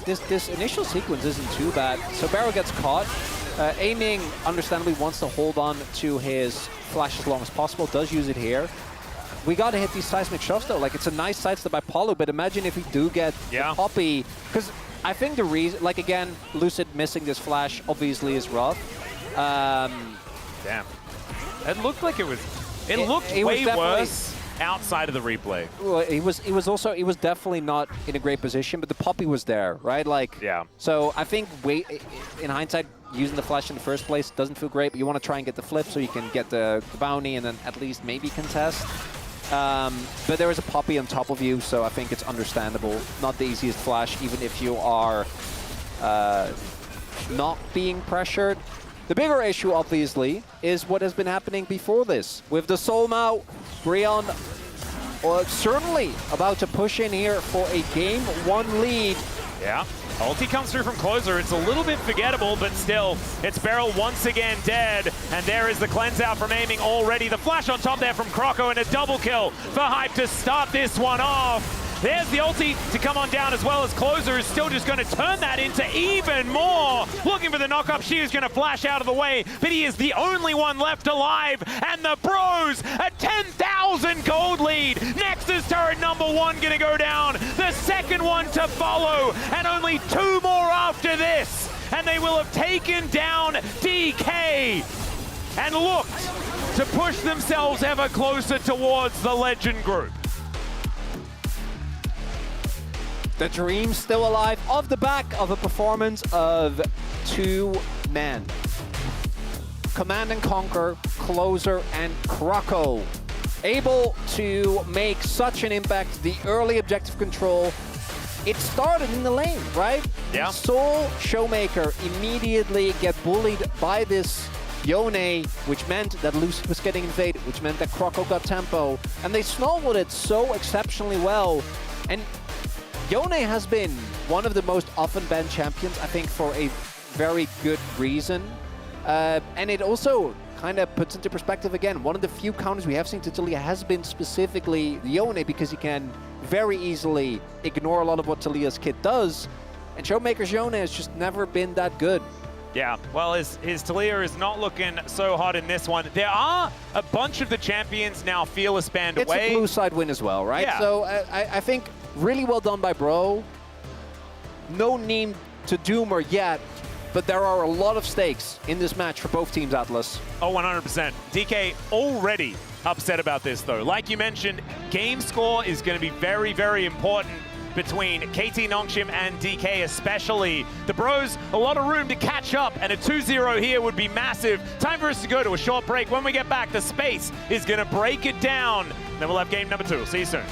this initial sequence isn't too bad. So Barrow gets caught. Aiming, understandably, wants to hold on to his flash as long as possible, does use it here. We got to hit these seismic shots, though. Like, it's a nice sidestep by Paulo, but imagine if we do get the Poppy. Because I think the reason, like, again, Lucid missing this flash obviously is rough. Damn. It looked like it was... It looked way worse outside of the replay. Well, he was definitely not in a great position, but the Poppy was there, right? Like, yeah. So I think in hindsight, using the flash in the first place doesn't feel great, but you want to try and get the flip so you can get the bounty and then at least maybe contest. But there is a Poppy on top of you, so I think it's understandable. Not the easiest flash, even if you are not being pressured. The bigger issue, obviously, is what has been happening before this. With the Solmao, Brion certainly about to push in here for a Game 1 lead. Yeah. Ulti comes through from Closer. It's a little bit forgettable, but still, it's Beryl once again dead. And there is the cleanse out from aiming already. The flash on top there from Croco and a double kill for Hype to start this one off. There's the ulti to come on down as well as Closer is still just going to turn that into even more. Looking for the knock-up. She is going to flash out of the way, but he is the only one left alive. And the Bros, a 10,000 gold lead. Nexus turret number 1 going to go down. The second one to follow, and only 2 more after this. And they will have taken down DK and looked to push themselves ever closer towards the Legend group. The dream still alive off the back of a performance of 2 men. Command and Conquer, Closer, and Croco. Able to make such an impact, the early objective control. It started in the lane, right? Yeah. Soul Showmaker immediately get bullied by this Yone, which meant that Lucid was getting invaded, which meant that Croco got tempo. And they snowballed it so exceptionally well. And Yone has been one of the most often banned champions, I think, for a very good reason. And it also kind of puts into perspective, again, one of the few counters we have seen to Taliyah has been specifically Yone, because he can very easily ignore a lot of what Taliyah's kit does. And Showmaker's Yone has just never been that good. Yeah, well, his Taliyah is not looking so hot in this one. There are a bunch of the champions now Fearless banned away. It's a blue side win as well, right? Yeah. So I think really well done by Bro. No need to Doomer yet, but there are a lot of stakes in this match for both teams, Atlas. Oh, 100%. DK already upset about this, though. Like you mentioned, game score is going to be very, very important between KT Nongshim and DK especially. The Bros, a lot of room to catch up, and a 2-0 here would be massive. Time for us to go to a short break. When we get back, the space is going to break it down. Then we'll have game number 2. See you soon.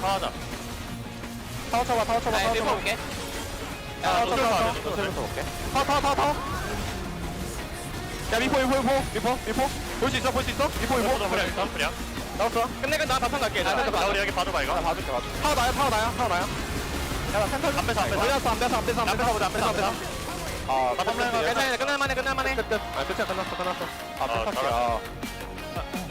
하자. 타워 쳐봐, 타워 쳐봐, 타워 쳐봐. 볼게. 야, 노텔 봐, 노텔 볼게. 타워. 야, 미포. 볼 수 있어? 미포. 그냥. 나왔어? 끝내면 나 바탕 갈게. 나 우리 여기 봐줘봐 이거. 봐줄게. 타워 나야. 야, 나 센터 좀. 안 뺏어. 안 뺏어. 끝날만해. 끝. 끝이야 끝났어. 팩파티야.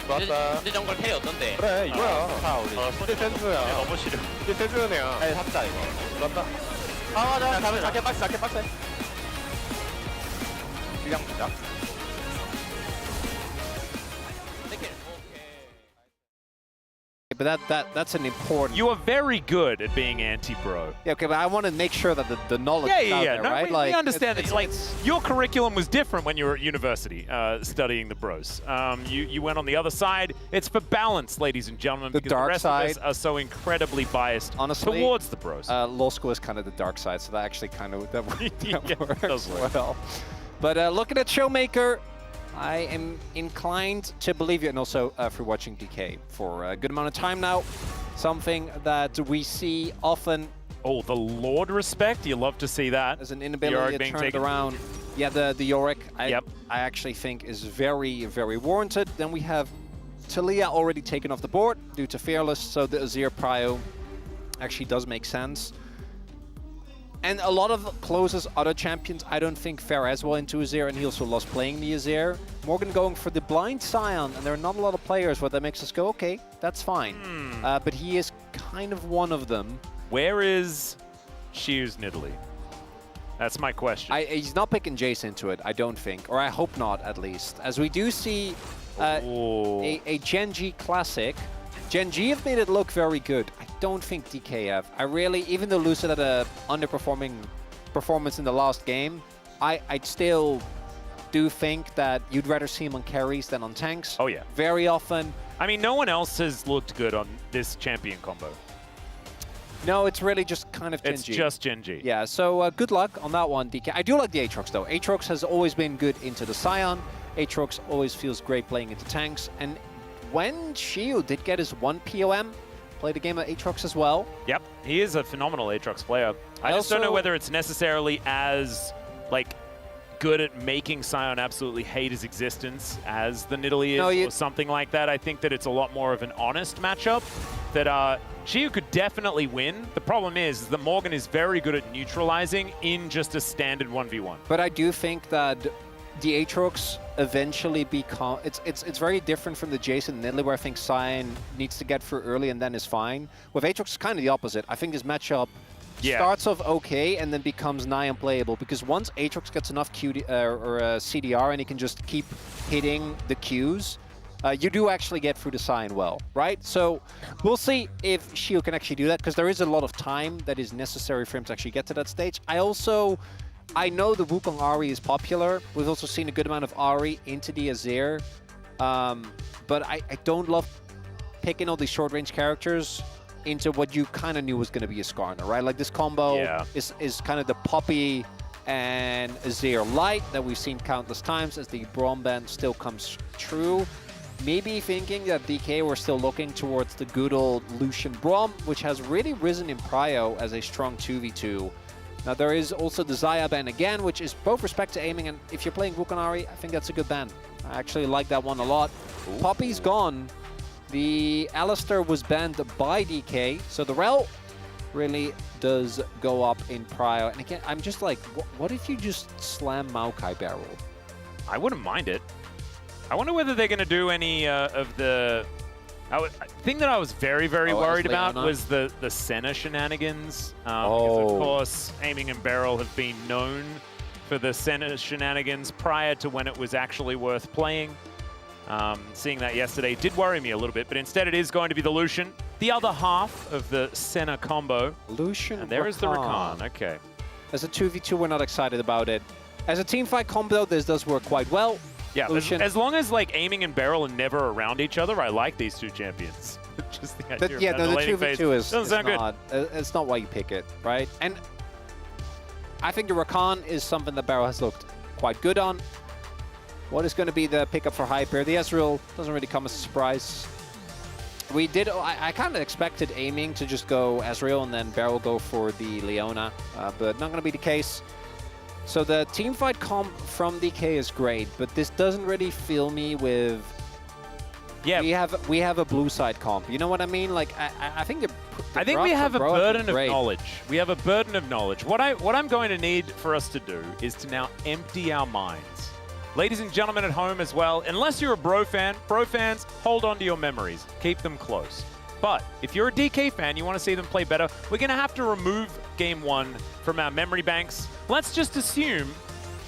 좋았다. 현재 정글 캐리 어떤데? 그래 이거야. 자 우리. 소리 센스야. 너무 싫어. 이게 센스연애야. 에이 샀다 이거. 좋았다. 맞아. 다음에 작게 빡세. 그냥 보자. But that's an important. You are very good at being anti-bro. Yeah, okay, but I want to make sure that the knowledge is out there, No, right? we understand. It's like it's- your curriculum was different when you were at university studying the bros. You went on the other side. It's for balance, ladies and gentlemen, The because dark the rest side. of us are so incredibly biased Honestly, towards the bros. law school is kind of the dark side, so that actually kind of that Yeah, it works does work. well. But looking at Showmaker, I am inclined to believe you, and also for watching DK for a good amount of time now. Something that we see often Oh, the Lord respect. You love to see that. as an inability Yorick to being turn it taken. around. Yeah, the Yorick, I Yep. actually think is very, very warranted. Then we have Talia already taken off the board due to Fearless, so the Azir Prio actually does make sense. And a lot of closest other champions, I don't think fare as well into Azir, and he also lost playing the Azir. Morgan going for the blind Scion, and there are not a lot of players where that makes us go, okay, that's fine. But he is kind of one of them. Where is Shears Nidalee? That's my question. He's not picking Jace into it, I don't think, or I hope not at least. As we do see a Gen G classic. Gen G have made it look very good. I don't think DK have. I really, even though Lucid had a underperforming performance in the last game, I still do think that you'd rather see him on carries than on tanks. Oh, yeah. Very often. I mean, no one else has looked good on this champion combo. No, it's really just kind of Gen G. It's just Gen G. Yeah, so good luck on that one, DK. I do like the Aatrox, though. Aatrox has always been good into the Scion. Aatrox always feels great playing into tanks. And when Shield did get his 1 POM, played a game of Aatrox as well. Yep, he is a phenomenal Aatrox player. I just don't know whether it's necessarily as, like, good at making Scion absolutely hate his existence as the Nidalee is, or something like that. I think that it's a lot more of an honest matchup that Shiyu could definitely win. The problem is that Morgan is very good at neutralizing in just a standard 1v1. But I do think that the Aatrox eventually become... It's very different from the Jason Nidalee, where I think Scion needs to get through early and then is fine. With Aatrox, it's kind of the opposite. I think this matchup starts off okay and then becomes nigh unplayable, because once Aatrox gets enough CDR and he can just keep hitting the Qs, you do actually get through the Scion well, right? So we'll see if Shio can actually do that, because there is a lot of time that is necessary for him to actually get to that stage. I know the Wukong Ahri is popular. We've also seen a good amount of Ahri into the Azir, but I don't love picking all these short-range characters into what you kind of knew was going to be a Skarner, right? Like this combo is kind of the Poppy and Azir Light that we've seen countless times as the Braum ban still comes true. Maybe thinking that DK were still looking towards the good old Lucian Braum, which has really risen in prio as a strong 2v2. Now there is also the Xayah ban again, which is both respect to aiming, and if you're playing Wukong Ahri, I think that's a good ban. I actually like that one a lot. Ooh. Poppy's gone. The Alistair was banned by DK, so the rel really does go up in prio. And again, I'm just like, what if you just slam Maokai barrel? I wouldn't mind it. I wonder whether they're going to do any of the... thing that I was very, very worried about was the Senna shenanigans. Because, of course, aiming and barrel have been known for the Senna shenanigans prior to when it was actually worth playing. Seeing that yesterday did worry me a little bit, but instead it is going to be the Lucian, the other half of the Senna combo. Lucian and there is the Rakan, okay. As a 2v2, we're not excited about it. As a teamfight combo, this does work quite well. Yeah, as long as like aiming and barrel are never around each other, I like these two champions. Just the idea of the 2v2 is sound not, it's not why you pick it, right? And I think the Rakan is something that Barrow has looked quite good on. What is going to be the pickup for Hyper? The Ezreal doesn't really come as a surprise. We did, I kind of expected aiming to just go Ezreal and then Barrow go for the Leona, but not going to be the case. So the teamfight comp from DK is great, but this doesn't really fill me with... Yeah, we have a blue side comp. You know what I mean? Like I think I think we have a Bro, burden of great. knowledge. We have a burden of knowledge. What I'm going to need for us to do is to now empty our minds. Ladies and gentlemen at home as well, unless you're a bro fans, hold on to your memories. Keep them close. But if you're a DK fan, you want to see them play better, we're going to have to remove Game 1 from our memory banks. Let's just assume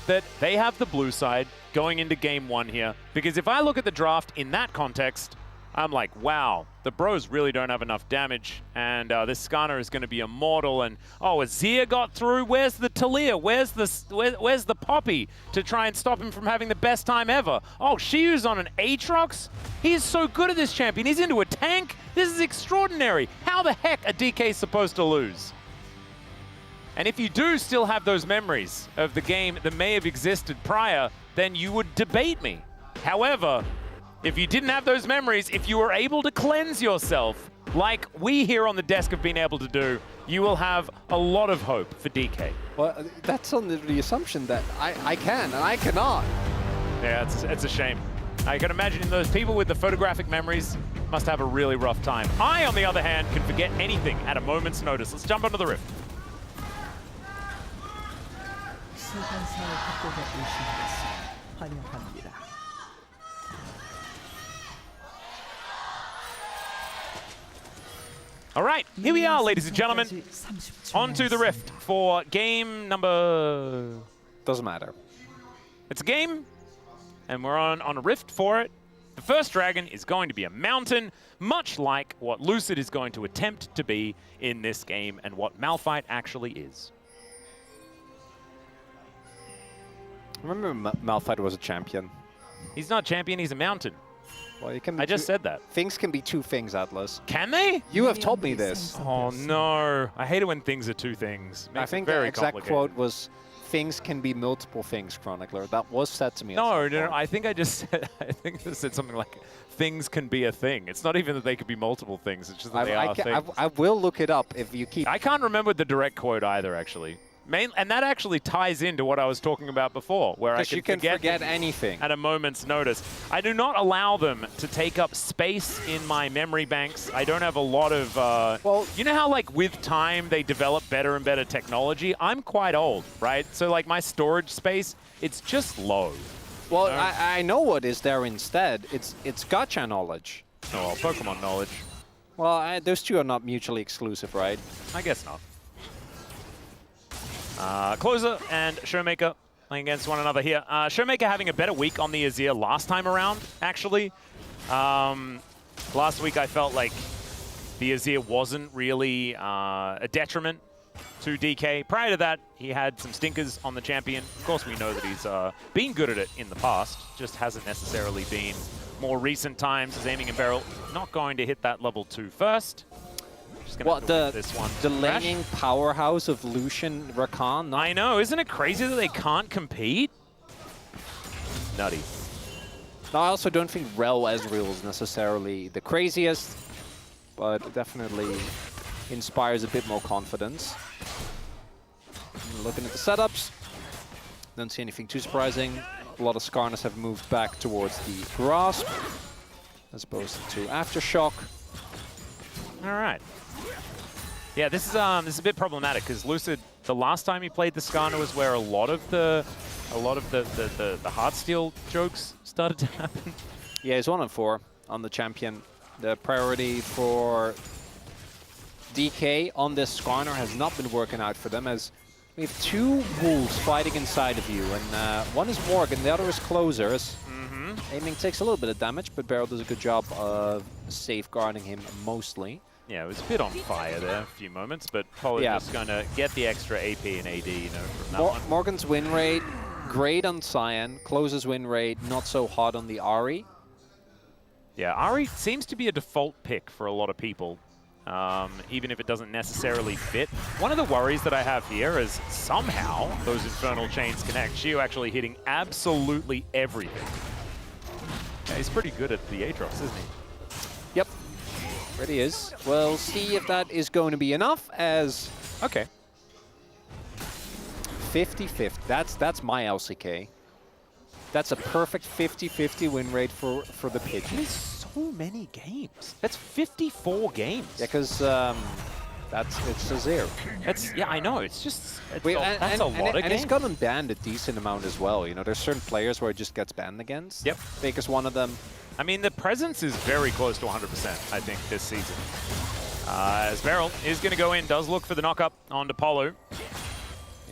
that they have the blue side going into Game 1 here. Because if I look at the draft in that context, I'm like, wow, the bros really don't have enough damage, and this Skarner is going to be immortal. And oh, Azir got through. Where's the Talia? Where's the Poppy to try and stop him from having the best time ever? Oh, Shiyu's on an Aatrox. He is so good at this champion. He's into a tank. This is extraordinary. How the heck are DK supposed to lose? And if you do still have those memories of the game that may have existed prior, then you would debate me. However, if you didn't have those memories, if you were able to cleanse yourself, like we here on the desk have been able to do, you will have a lot of hope for DK. Well, that's on the assumption that I can and I cannot. Yeah, it's a shame. I can imagine those people with the photographic memories must have a really rough time. I, on the other hand, can forget anything at a moment's notice. Let's jump onto the rift. All right, here we are, ladies and gentlemen. Onto the rift for game number... Doesn't matter. It's a game, and we're on a rift for it. The first dragon is going to be a mountain, much like what Lucid is going to attempt to be in this game and what Malphite actually is. Remember Malphite was a champion. He's not champion, he's a mountain. Well, you can be I just said that. Things can be two things, Atlas. Can they? You have told me this. Oh no, I hate it when things are two things. I think the exact quote was, "Things can be multiple things, Chronicler." That was said to me. No, I think I just said, I think I said something like, things can be a thing. It's not even that they could be multiple things, it's just that they are things. I will look it up if you keep... I can't remember the direct quote either, actually. And that actually ties into what I was talking about before, where I you can forget anything at a moment's notice. I do not allow them to take up space in my memory banks. I don't have a lot of... well, you know how, like, with time, they develop better and better technology? I'm quite old, right? So, like, my storage space, it's just low. Well, I know what is there instead. It's gacha knowledge. Oh, well, Pokemon knowledge. Well, those two are not mutually exclusive, right? I guess not. Closer and Showmaker playing against one another here. Showmaker having a better week on the Azir last time around, actually. Last week I felt like the Azir wasn't really a detriment to DK. Prior to that, he had some stinkers on the champion. Of course, we know that he's been good at it in the past, just hasn't necessarily been more recent times as aiming and barrel. Not going to hit that level 2 first. Well, the laning powerhouse of Lucian Rakan. I know, isn't it crazy that they can't compete? Nutty. No, I also don't think Rel Ezreal is necessarily the craziest, but it definitely inspires a bit more confidence. Looking at the setups, don't see anything too surprising. A lot of Skarners have moved back towards the Grasp, as opposed to Aftershock. All right. Yeah, this is a bit problematic because Lucid, the last time he played the Skarner was where a lot of the Heartsteel jokes started to happen. Yeah, he's 1-4 on the champion. The priority for DK on this Skarner has not been working out for them, as we have two wolves fighting inside of you, and one is Morgan, the other is Closers. Aiming takes a little bit of damage, but Beryl does a good job of safeguarding him mostly. Yeah, it was a bit on fire there, a few moments, but Pollard just going to get the extra AP and AD, you know, from that one. Morgan's win rate, great on Cyan. Close's win rate, not so hot on the Ahri. Yeah, Ahri seems to be a default pick for a lot of people, even if it doesn't necessarily fit. One of the worries that I have here is somehow those Infernal Chains connect. Shio actually hitting absolutely everything. Yeah, he's pretty good at the Aatrox, isn't he? Yep. There he is. We'll see if that is going to be enough, as... Okay. 50-50. That's my LCK. That's a perfect 50-50 win rate for the Pigeon. He's so too many games. That's 54 games. Yeah, because it's a 0. Yeah, I know. It's just that's a lot of and games. it's gotten banned a decent amount as well. You know, there's certain players where it just gets banned against. Yep. Faker's one of them. I mean, the presence is very close to 100%, I think, this season. As Beryl is going to go in, does look for the knock-up onto Polo.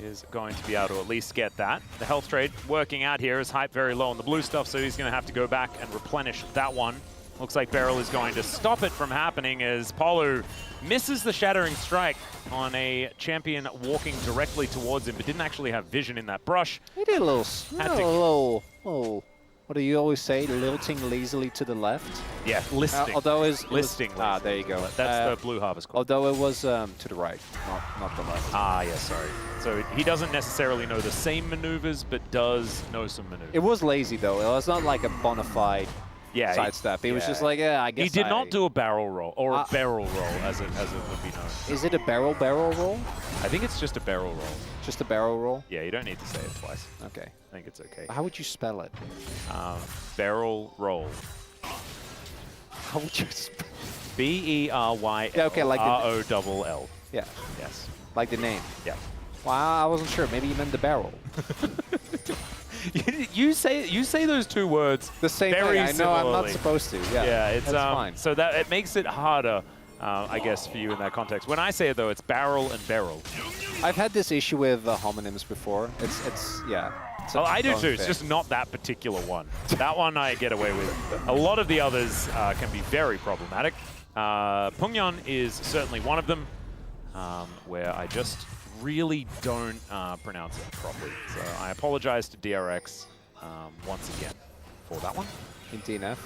Is going to be able to at least get that. The health trade working out here is Hype very low on the blue stuff, so he's going to have to go back and replenish that one. Looks like Beryl is going to stop it from happening as Polo misses the Shattering Strike on a champion walking directly towards him, but didn't actually have vision in that brush. He did a little, what do you always say? Lilting lazily to the left. Yeah, listing. Although it's listing. there you go. That's the Blue Harvest call. Although it was to the right, not the left. Ah, yeah, sorry. So he doesn't necessarily know the same maneuvers, but does know some maneuvers. It was lazy though. It was not like a bona fide sidestep. He was just like, yeah, I guess. He did not do a barrel roll or a barrel roll, as it would be known. Is it a barrel roll? I think it's just a barrel roll. Just a barrel roll? Yeah, you don't need to say it twice. Okay. I think it's okay. How would you spell it? Barrel roll. How would you spell B-E-R-Y-L-R-O-L-L. Yeah, okay, like Yeah. Yes. Like the name. Yeah. Wow, I wasn't sure. Maybe you meant the barrel. you say those two words the same very way. I know I'm not similarly. supposed to. Yeah, Yeah, it's that's fine. So that it makes it harder, I guess, for you in that context. When I say it though, it's barrel and barrel. I've had this issue with homonyms before. It's Oh, I do too. thing. It's just not that particular one. That one I get away with. A lot of the others can be very problematic. Pungyon is certainly one of them, where I just really don't pronounce it properly. So I apologize to DRX once again for that one. In DNF.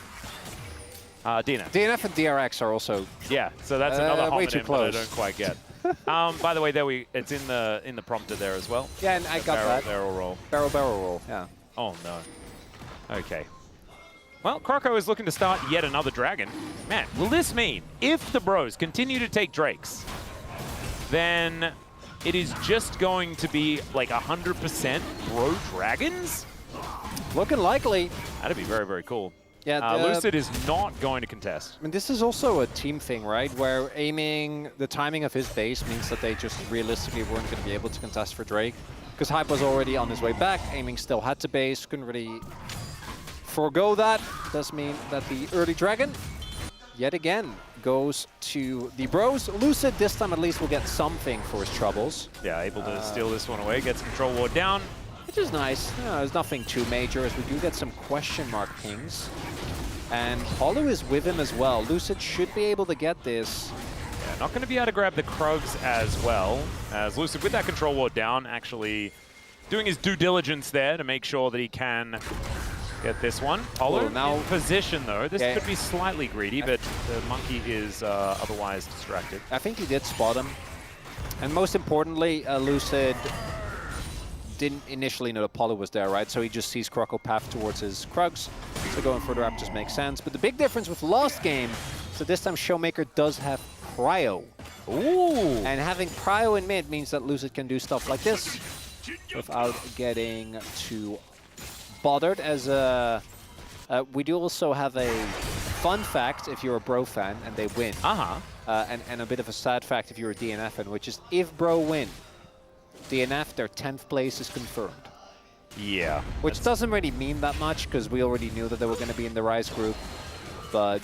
DNF. DNF and DRX are also Yeah, so that's another way homonym too that I close. don't quite get. By the way, it's in the prompter there as well. Yeah, and I got that. Barrel roll. Barrel roll. Yeah. Oh no. Okay. Well, Croco is looking to start yet another dragon. Man, will this mean if the bros continue to take drakes, then it is just going to be like 100% bro dragons? Looking likely. That'd be very, very cool. Yeah, Lucid is not going to contest. I mean, this is also a team thing, right? Where aiming, the timing of his base means that they just realistically weren't going to be able to contest for Drake. Because Hype was already on his way back, aiming still had to base, couldn't really forego that. Does mean that the early dragon, yet again, goes to the bros. Lucid this time at least will get something for his troubles. Yeah, able to steal this one away, gets control ward down. Which is nice. There's nothing too major, as we do get some question mark pings. And Hollow is with him as well. Lucid should be able to get this. Yeah, not going to be able to grab the Krugs as well, as Lucid, with that control ward down, actually doing his due diligence there to make sure that he can get this one. Hollow now in position, though. This yeah. could be slightly greedy, but the monkey is otherwise distracted. I think he did spot him. And most importantly, Lucid didn't initially know Apollo was there, right? So he just sees Croco path towards his Krugs. So going for the Rap just makes sense. But the big difference with last game, so this time Showmaker does have Prio. Ooh! And having Prio in mid means that Lucid can do stuff like this without getting too bothered. As we do also have a fun fact if you're a Bro fan and they win. And a bit of a sad fact if you're a DNF fan, which is if Bro win, DNF, their 10th place is confirmed. Yeah. Which doesn't really mean that much because we already knew that they were going to be in the Rise group. But,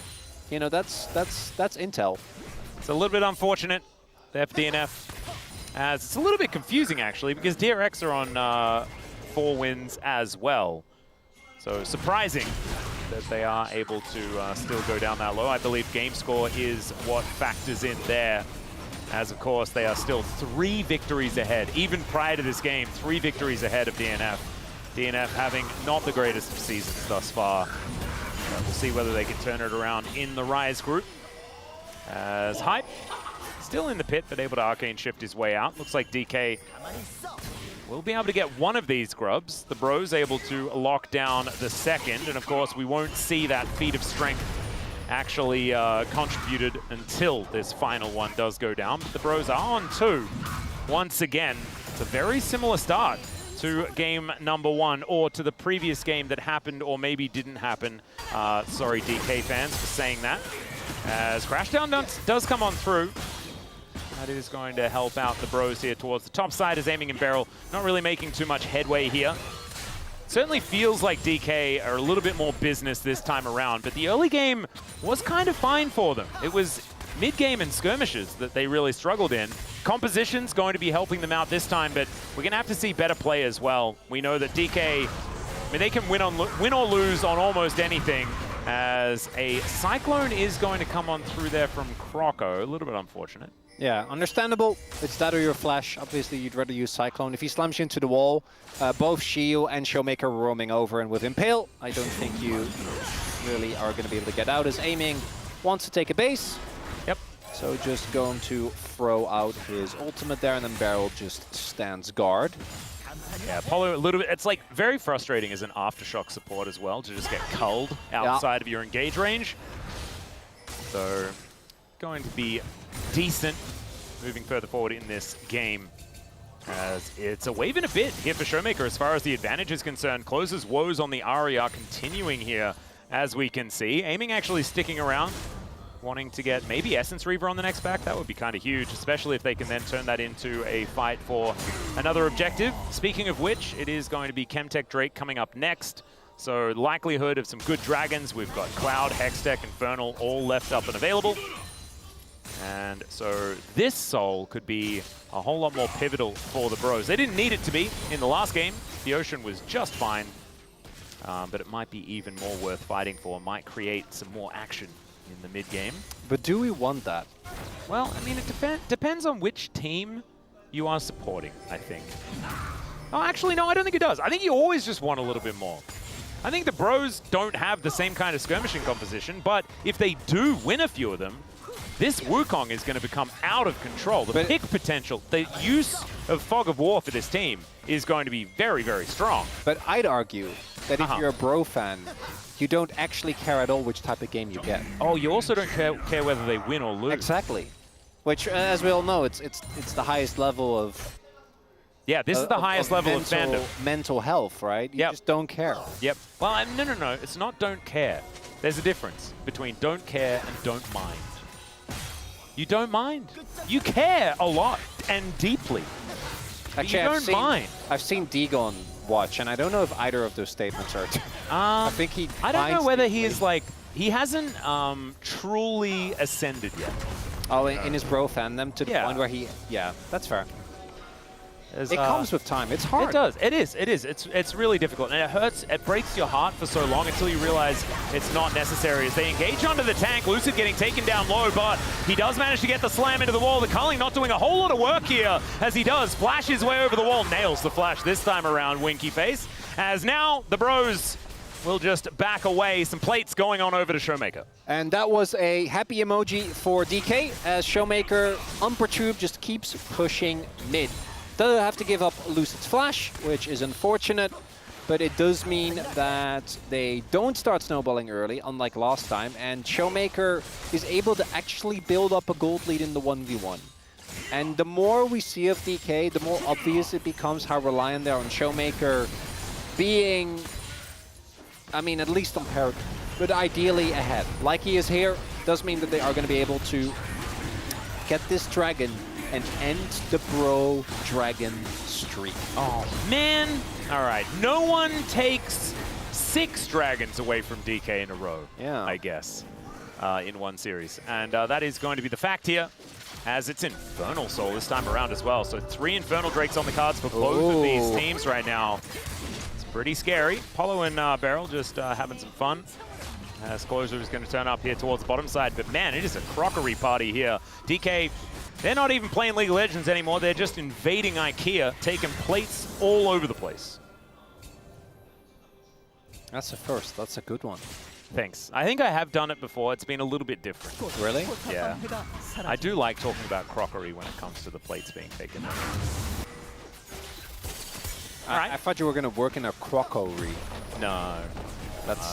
you know, that's intel. It's a little bit unfortunate, the FDNF, as it's a little bit confusing actually because DRX are on 4 wins as well. So surprising that they are able to still go down that low. I believe game score is what factors in there. As, of course, they are still 3 victories ahead. Even prior to this game, 3 victories ahead of DNF. DNF having not the greatest of seasons thus far. But we'll see whether they can turn it around in the Rise group. As Hype, still in the pit, but able to Arcane Shift his way out. Looks like DK will be able to get one of these grubs. The Bros able to lock down the second. And, of course, we won't see that feat of strength actually contributed until this final one does go down. But the Bros are on 2 once again. It's a very similar start to game number 1, or to the previous game that happened or maybe didn't happen. Sorry, DK fans, for saying that. As Crashdown does come on through. That is going to help out the bros here towards the top side as aiming and barrel. Not really making too much headway here. Certainly feels like DK are a little bit more business this time around, but the early game was kind of fine for them. It was mid-game and skirmishes that they really struggled in. Composition's going to be helping them out this time, but we're going to have to see better play as well. We know that DK, I mean, they can win or lose on almost anything, as a Cyclone is going to come on through there from Croco. A little bit unfortunate. Yeah, understandable. It's that or your flash. Obviously, you'd rather use Cyclone. If he slams you into the wall, both Shield and Showmaker were roaming over, and with Impale, I don't think you really are going to be able to get out. As aiming wants to take a base. Yep. So just going to throw out his ultimate there, and then Barrel just stands guard. Yeah, Apollo a little bit. It's like very frustrating as an Aftershock support as well to just get culled outside of your engage range. So going to be decent moving further forward in this game, as it's a wave and a bit here for Showmaker as far as the advantage is concerned. Closes woes on the Ahri are continuing here, as we can see. Aiming actually sticking around, wanting to get maybe Essence Reaver on the next back. That would be kind of huge, especially if they can then turn that into a fight for another objective. Speaking of which, it is going to be Chemtech Drake coming up next. So likelihood of some good dragons. We've got Cloud, Hextech, Infernal all left up and available. And so this soul could be a whole lot more pivotal for the bros. They didn't need it to be in the last game. The Ocean was just fine, but it might be even more worth fighting for. Might create some more action in the mid-game. But do we want that? Well, I mean, it depends on which team you are supporting, I think. Oh, actually, no, I don't think it does. I think you always just want a little bit more. I think the bros don't have the same kind of skirmishing composition, but if they do win a few of them, this Wukong is going to become out of control. The pick potential, the use of Fog of War for this team is going to be very, very strong. But I'd argue that if you're a bro fan, you don't actually care at all which type of game you get. Oh, you also don't care whether they win or lose. Exactly. Which, as we all know, it's the highest level of... Yeah, this is the highest level of fandom. Mental health, right? You just don't care. Yep. Well, no. It's not don't care. There's a difference between don't care and don't mind. You don't mind. You care a lot and deeply. Actually, you don't mind. I've seen Dagon watch, and I don't know if either of those statements are true. I think he. I don't know whether he is like he hasn't truly ascended yet. Oh, in his bro fandom to the point where he. Yeah, that's fair. It comes with time. It's hard. It does. It is. It's really difficult, and it hurts. It breaks your heart for so long until you realize it's not necessary. As they engage onto the tank, Lucid getting taken down low, but he does manage to get the slam into the wall. The culling not doing a whole lot of work here, as he does flash his way over the wall, nails the flash this time around. Winky face. As now the bros will just back away. Some plates going on over to Showmaker. And that was a happy emoji for DK, as Showmaker unperturbed just keeps pushing mid. Does have to give up Lucid's flash, which is unfortunate, but it does mean that they don't start snowballing early, unlike last time, and Showmaker is able to actually build up a gold lead in the 1v1. And the more we see of DK, the more obvious it becomes how reliant they are on Showmaker being, I mean, at least on parity, but ideally ahead. Like he is here, does mean that they are going to be able to get this dragon and end the bro dragon streak. Oh, man. All right. No one takes 6 dragons away from DK in a row, I guess, in one series. And that is going to be the fact here, as it's Infernal Soul this time around as well. So 3 Infernal Drakes on the cards for both of these teams right now. It's pretty scary. Apollo and Beryl just having some fun. As Closer is going to turn up here towards the bottom side. But man, it is a crockery party here. DK, they're not even playing League of Legends anymore. They're just invading IKEA, taking plates all over the place. That's a first. That's a good one. Thanks. I think I have done it before. It's been a little bit different. Really? Yeah. I do like talking about crockery when it comes to the plates being taken. All right. I thought you were going to work in a crockery. No, I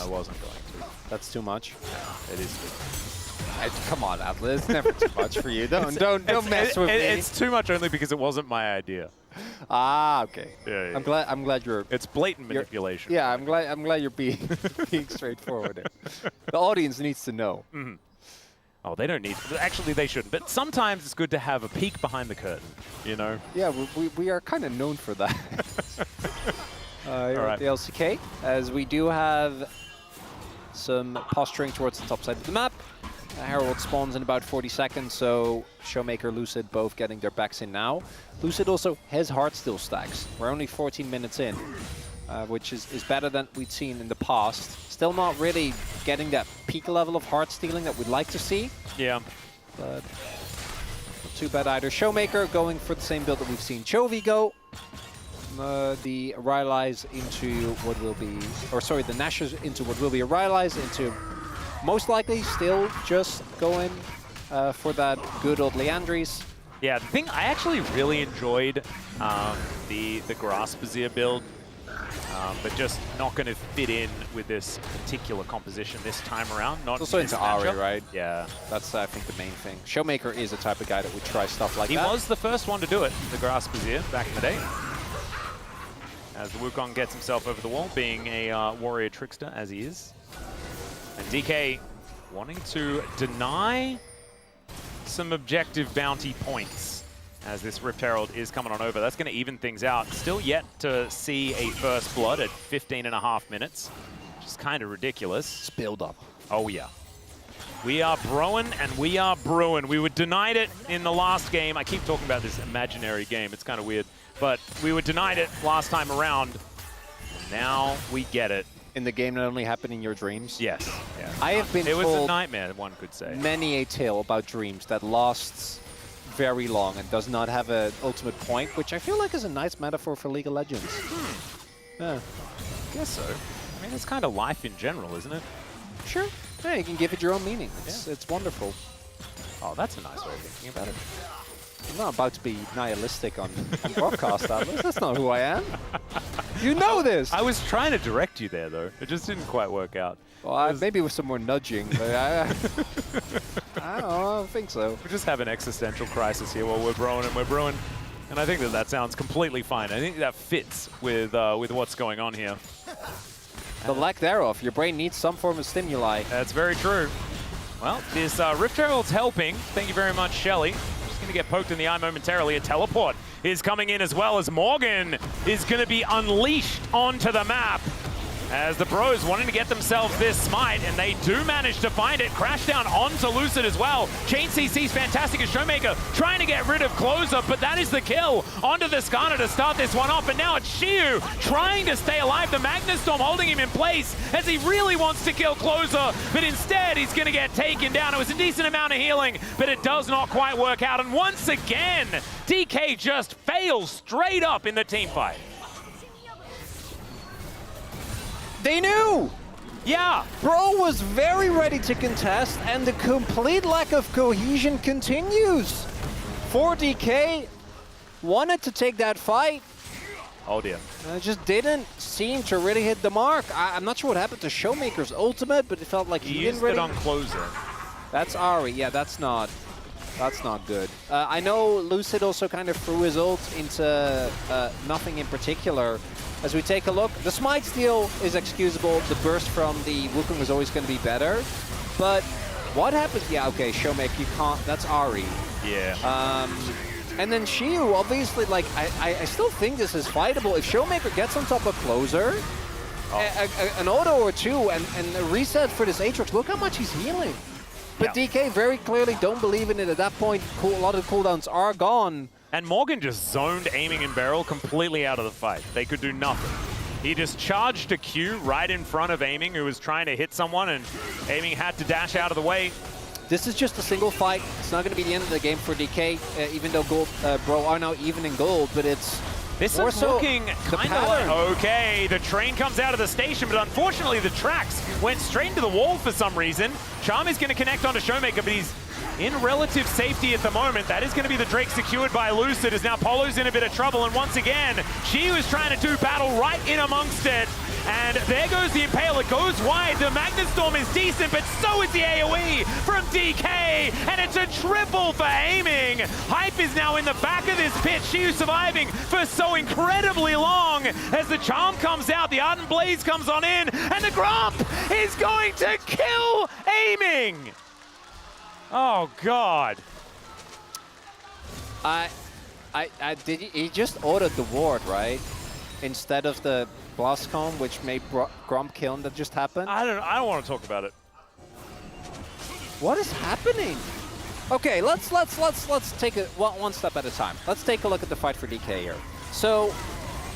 wasn't going to. That's too much. It is. Come on, Atlas. It's never too much for you. Don't mess with me. It's too much only because it wasn't my idea. Ah, okay. Yeah. I'm glad you're. It's blatant manipulation. Yeah, I'm glad you're being straightforward. The audience needs to know. Mm-hmm. Oh, they don't need. Actually, they shouldn't. But sometimes it's good to have a peek behind the curtain. You know. Yeah, we are kind of known for that. Here at the LCK, as we do have some posturing towards the top side of the map. Herald spawns in about 40 seconds, so Showmaker, Lucid both getting their backs in now. Lucid also has Heartsteel stacks. We're only 14 minutes in, which is better than we'd seen in the past. Still not really getting that peak level of Heartstealing that we'd like to see. Yeah. But not too bad either. Showmaker going for the same build that we've seen Chovy go. The Rylai's into what will be, or sorry, the Nash's into what will be a Rylai's into most likely still just going for that good old Leandries. Yeah, the thing I actually really enjoyed the Grass Brazier build, but just not going to fit in with this particular composition this time around. Not also into Ari, right? Yeah, that's I think the main thing. Showmaker is the type of guy that would try stuff like that. He was the first one to do it, the Grass Brazier, back in the day. As the Wukong gets himself over the wall, being a warrior trickster as he is. And DK wanting to deny some objective bounty points as this Rift Herald is coming on over. That's going to even things out. Still yet to see a first blood at 15.5 minutes, which is kind of ridiculous. It's build up. Oh, yeah. We are broing and we are brewing. We were denied it in the last game. I keep talking about this imaginary game. It's kind of weird. But we were denied it last time around. Now we get it. In the game that only happened in your dreams? Yes. Yeah. I have been told it was a told nightmare, one could say. Many a tale about dreams that lasts very long and does not have an ultimate point, which I feel like is a nice metaphor for League of Legends. Yeah. I guess so. I mean, it's kind of life in general, isn't it? Sure. Yeah, you can give it your own meaning. It's wonderful. Oh, that's a nice way of thinking about it. I'm not about to be nihilistic on broadcast, Atlas. That's not who I am. You know this. I was trying to direct you there, though. It just didn't quite work out. Well, maybe with some more nudging, but I don't think so. We just have an existential crisis here while we're brewing and we're brewing. And I think that sounds completely fine. I think that fits with what's going on here. The lack thereof. Your brain needs some form of stimuli. That's very true. Well, this Rift Herald's helping. Thank you very much, Shelly. Going to get poked in the eye momentarily. A teleport is coming in as well as Morgan is going to be unleashed onto the map as the Bros wanting to get themselves this smite, and they do manage to find it. Crash down onto Lucid as well. Chain CC's fantastic as Showmaker trying to get rid of Closer, but that is the kill onto the Skarner to start this one off, and now it's Shiu trying to stay alive. The Magnus Storm holding him in place as he really wants to kill Closer, but instead he's going to get taken down. It was a decent amount of healing, but it does not quite work out, and once again, DK just fails straight up in the team fight. They knew! Yeah! Bro was very ready to contest, and the complete lack of cohesion continues. 4DK wanted to take that fight. Oh dear. Just didn't seem to really hit the mark. I'm not sure what happened to Showmaker's ultimate, but it felt like he didn't used really... it on Closer. That's Ari. Yeah, that's not good. I know Lucid also kind of threw his ult into nothing in particular. As we take a look, the smite steal is excusable. The burst from the Wukong is always going to be better. But what happens? Yeah, okay, Showmaker, you can't. That's Ari. Yeah. And then Shiu, obviously, like, I still think this is fightable. If Showmaker gets on top of Closer, an auto or two, and a reset for this Aatrox, look how much he's healing. But yeah. DK very clearly don't believe in it at that point. A lot of cooldowns are gone. And Morgan just zoned aiming and barrel completely out of the fight. They could do nothing. He just charged a Q right in front of Aiming, who was trying to hit someone, and Aiming had to dash out of the way. This is just a single fight. It's not going to be the end of the game for DK, even though Gold, Bro are now even in gold, but it's... This is looking kind of like, okay, the train comes out of the station, but unfortunately the tracks went straight into the wall for some reason. Charm is going to connect onto Showmaker, but he's in relative safety at the moment. That is going to be the Drake secured by Lucid, as now Polo's in a bit of trouble, and once again, she was trying to do battle right in amongst it, And there goes the Impale. It goes wide. The Magnustorm is decent, but so is the AoE from DK. And it's a triple for aiming. Hype is now in the back of this pit. Shiu surviving for so incredibly long. As the charm comes out, the Ardent Blaze comes on in, and the Gromp is going to kill aiming. Oh, God. He just ordered the ward, right? Instead of the Blast Cone, which made Gromp kill that just happened. I don't want to talk about it. What is happening? Okay, let's take it one step at a time. Let's take a look at the fight for DK here. So,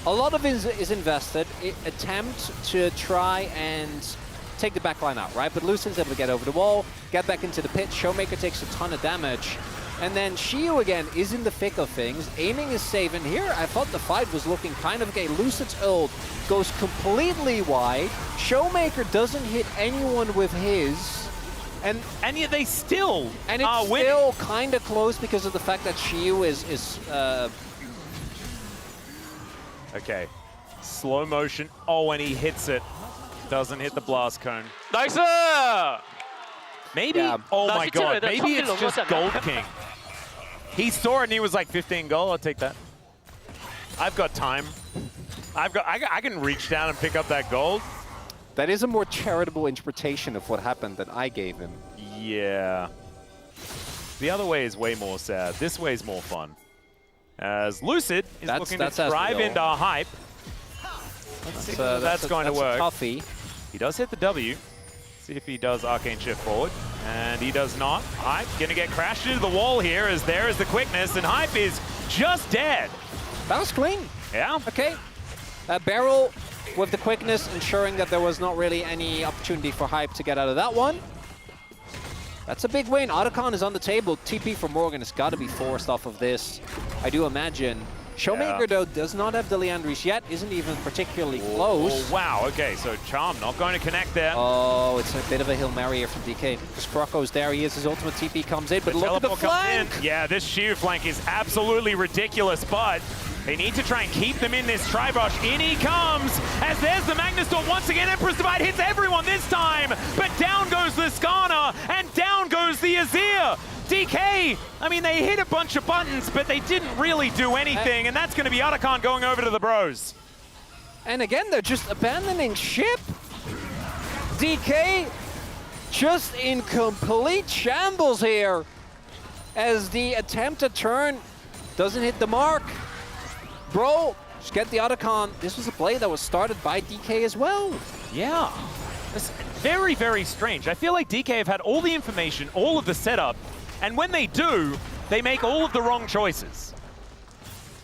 a lot of it is invested. Attempt to try and take the backline out, right? But Lucian's able to get over the wall, get back into the pit. Showmaker takes a ton of damage. And then Shiu again is in the thick of things. Aiming is safe. And here I thought the fight was looking kind of okay. Lucid's ult goes completely wide. Showmaker doesn't hit anyone with his. And yet they still and are it's winning. still kind of close because of the fact that Shiu is Okay. Slow motion. Oh, and he hits it. Doesn't hit the blast cone. 나이스! Maybe. Yeah. Oh 나 my 시점에 God. 내가 Maybe 첫 it's just 킬로 Gold 먹었잖아. King. He saw it and he was like 15 gold. I'll take that. I've got time. I can reach down and pick up that gold. that is a more charitable interpretation of what happened than I gave him. Yeah. The other way is way more sad. This way is more fun. As Lucid is looking to as drive real. into Hype. Let's see if that's going to work. Toughie. He does hit the W. See if he does Arcane Shift forward. And he does not. Hype going to get crashed into the wall here as there is the quickness. And Hype is just dead. That was clean. Yeah. Okay. Barrel with the quickness, ensuring that there was not really any opportunity for Hype to get out of that one. That's a big win. Otacon is on the table. TP for Morgan has got to be forced off of this, I do imagine. Showmaker, though, does not have the Leandris yet. Isn't even particularly close. Oh, wow. Okay, so Charm not going to connect there. Oh, it's a bit of a Hail Mary here from DK. Scrocco's there. He is. His ultimate TP comes in, but look at the Teleport comes in. flank. Yeah, this Shiu flank is absolutely ridiculous, but they need to try and keep them in this tri-brush. In he comes, as there's the Magnustorm once again. Empress Divide hits everyone this time, but down goes the Skarner, and down goes the Azir. DK, I mean, they hit a bunch of buttons, but they didn't really do anything, and that's going to be Otacon going over to the bros. And again, they're just abandoning ship. DK just in complete shambles here as the attempt to turn doesn't hit the mark. Bro, just get the Otacon. This was a play that was started by DK as well. Yeah. It's very, very strange. I feel like DK have had all the information, all of the setup, and when they do, they make all of the wrong choices.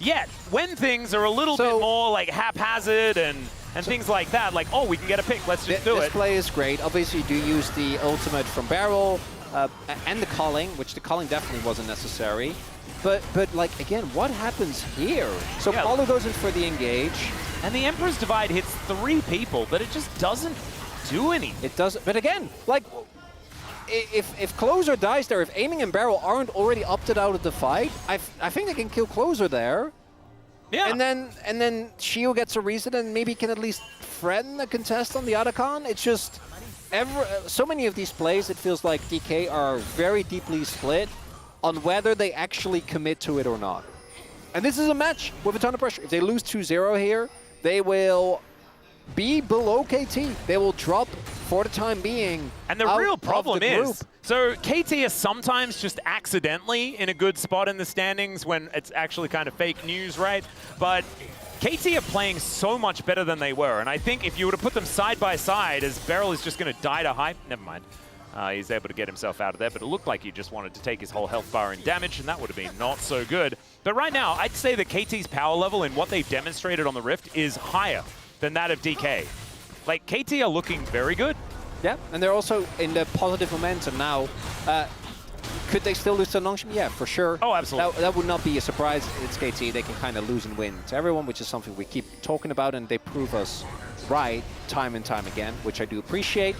Yet, when things are a little bit more like haphazard and things like that, like, oh, we can get a pick, let's just do This it. play is great. Obviously, you do use the ultimate from Barrel and the calling, which the calling definitely wasn't necessary. But like, again, what happens here? So Yeah. Paulo goes in for the engage. And the Emperor's Divide hits 3 people, but it just doesn't do anything. It does, but again, like, if Closer dies there, if Aiming and Barrel aren't already opted out of the fight, I think they can kill Closer there. Yeah. And then Shiu gets a reason and maybe can at least threaten the contest on the Otacon. It's just, so many of these plays, it feels like DK are very deeply split on whether they actually commit to it or not. And this is a match with a ton of pressure. If they lose 2-0 here, they will be below KT. They will drop for the time being. And the real problem is, so KT is sometimes just accidentally in a good spot in the standings when it's actually kind of fake news, right? But KT are playing so much better than they were. And I think if you were to put them side by side, as Beryl is just going to die to Hype, never mind. He's able to get himself out of there, but it looked like he just wanted to take his whole health bar in damage, and that would have been not so good. But right now, I'd say that KT's power level in what they've demonstrated on the Rift is higher than that of DK. Like, KT are looking very good. Yeah, and they're also in the positive momentum now. Could they still lose to Nongshim? Yeah, for sure. Oh, absolutely. That would not be a surprise. It's KT. They can kind of lose and win to everyone, which is something we keep talking about, and they prove us right time and time again, which I do appreciate,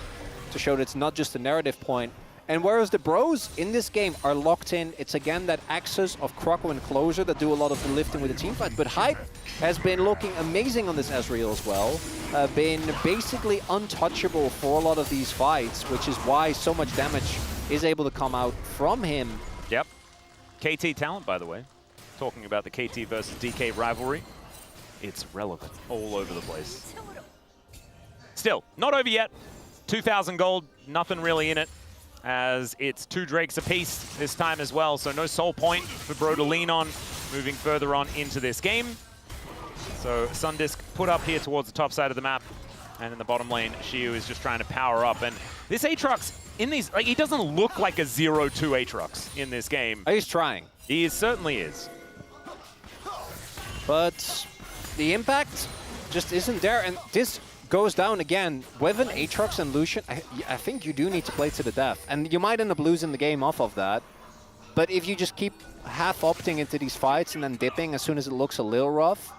to show that it's not just a narrative point. And whereas the Bros in this game are locked in, it's again that axis of Croco and Closer that do a lot of the lifting with the team fight. But Hype has been looking amazing on this Ezreal as well. Been basically untouchable for a lot of these fights, which is why so much damage is able to come out from him. Yep. KT talent, by the way. Talking about the KT versus DK rivalry. It's relevant all over the place. Still, not over yet. 2,000 gold, nothing really in it, as it's 2 Drakes apiece this time as well, so no soul point for Bro to lean on, moving further on into this game. So Sundisk put up here towards the top side of the map, and in the bottom lane, Shiu is just trying to power up. And this Aatrox, in these, like, he doesn't look like a 0-2 Aatrox in this game. He's trying. He certainly is. But the impact just isn't there, and this goes down again with an Aatrox and Lucian. I think you do need to play to the death, and you might end up losing the game off of that. But if you just keep half opting into these fights and then dipping as soon as it looks a little rough.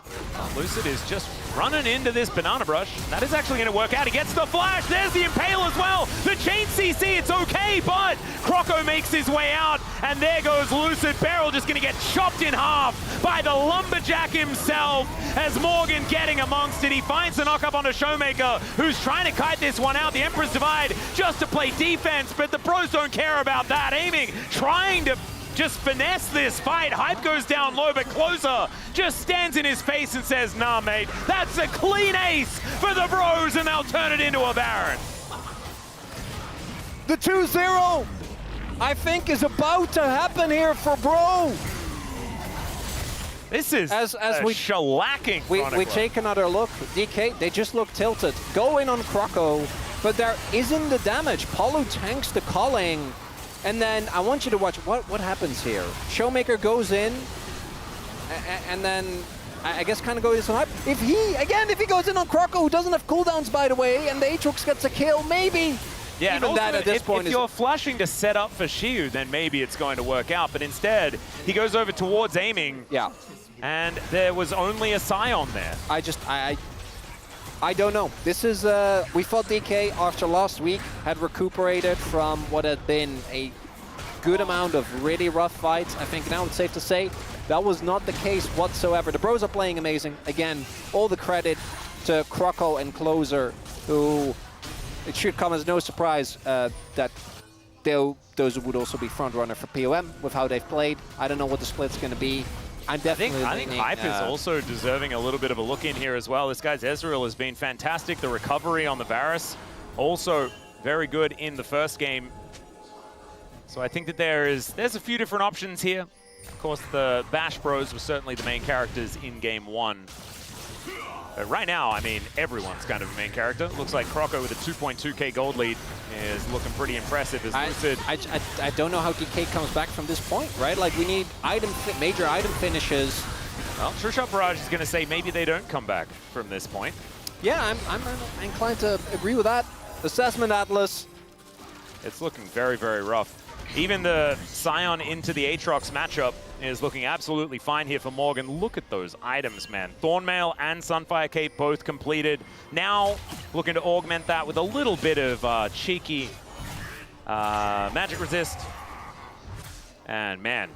Lucid is just running into this Banana Brush. That is actually going to work out. He gets the flash. There's the Impale as well. The chain CC, it's okay, but Croco makes his way out, and there goes Lucid. Beryl just going to get chopped in half by the Lumberjack himself as Morgan getting amongst it. He finds the knock-up on a Showmaker, who's trying to kite this one out. The Emperor's Divide just to play defense, but the Bros don't care about that. Aiming, trying to just finesse this fight. Hype goes down low, but Closer just stands in his face and says, nah, mate, that's a clean ace for the Bros, and they'll turn it into a Baron. The 2-0, I think, is about to happen here for Bro. This is as we shellacking. We take another look. DK, they just look tilted. Go in on Croco, but there isn't the damage. Paulo tanks the culling. And then I want you to watch what happens here. Showmaker goes in, and then I guess kind of goes on Hype. If he goes in on Croco, who doesn't have cooldowns, by the way, and the Aatrox gets a kill, maybe. Yeah, even that at this point if you're flashing to set up for Shiu, then maybe it's going to work out. But instead, he goes over towards aiming. Yeah. And there was only a Scion there. I don't know. This is, we thought DK after last week had recuperated from what had been a good amount of really rough fights. I think now it's safe to say that was not the case whatsoever. The Bros are playing amazing. Again, all the credit to Croco and Closer, who it should come as no surprise that those would also be front runner for POM with how they've played. I don't know what the split's going to be. I think Hype is also deserving a little bit of a look in here as well. This guy's Ezreal has been fantastic. The recovery on the Varus, also very good in the first game. So I think that there's a few different options here. Of course, the Bash Bros were certainly the main characters in game 1. But right now, I mean, everyone's kind of a main character. Looks like Croco with a 2.2k gold lead is looking pretty impressive as Lucid. I don't know how DK comes back from this point, right? Like, we need major item finishes. Well, True Barrage is going to say maybe they don't come back from this point. Yeah, I'm inclined to agree with that. Assessment Atlas. It's looking very, very rough. Even the Scion into the Aatrox matchup is looking absolutely fine here for Morgan. Look at those items, man. Thornmail and Sunfire Cape both completed. Now looking to augment that with a little bit of cheeky magic resist. And man,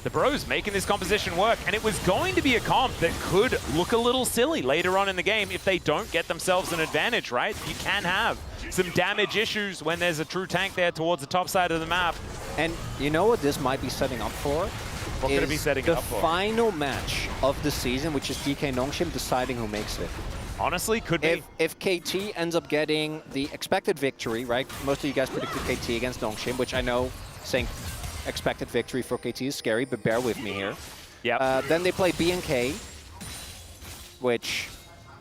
the Bros making this composition work. And it was going to be a comp that could look a little silly later on in the game if they don't get themselves an advantage, right? You can have some damage issues when there's a true tank there towards the top side of the map. And you know what this might be setting up for? What could it be setting up for? The final match of the season, which is DK Nongshim deciding who makes it. Honestly, could be. If KT ends up getting the expected victory, right? Most of you guys predicted KT against Nongshim, which I know saying expected victory for KT is scary, but bear with me here. Yeah. Then they play BNK, which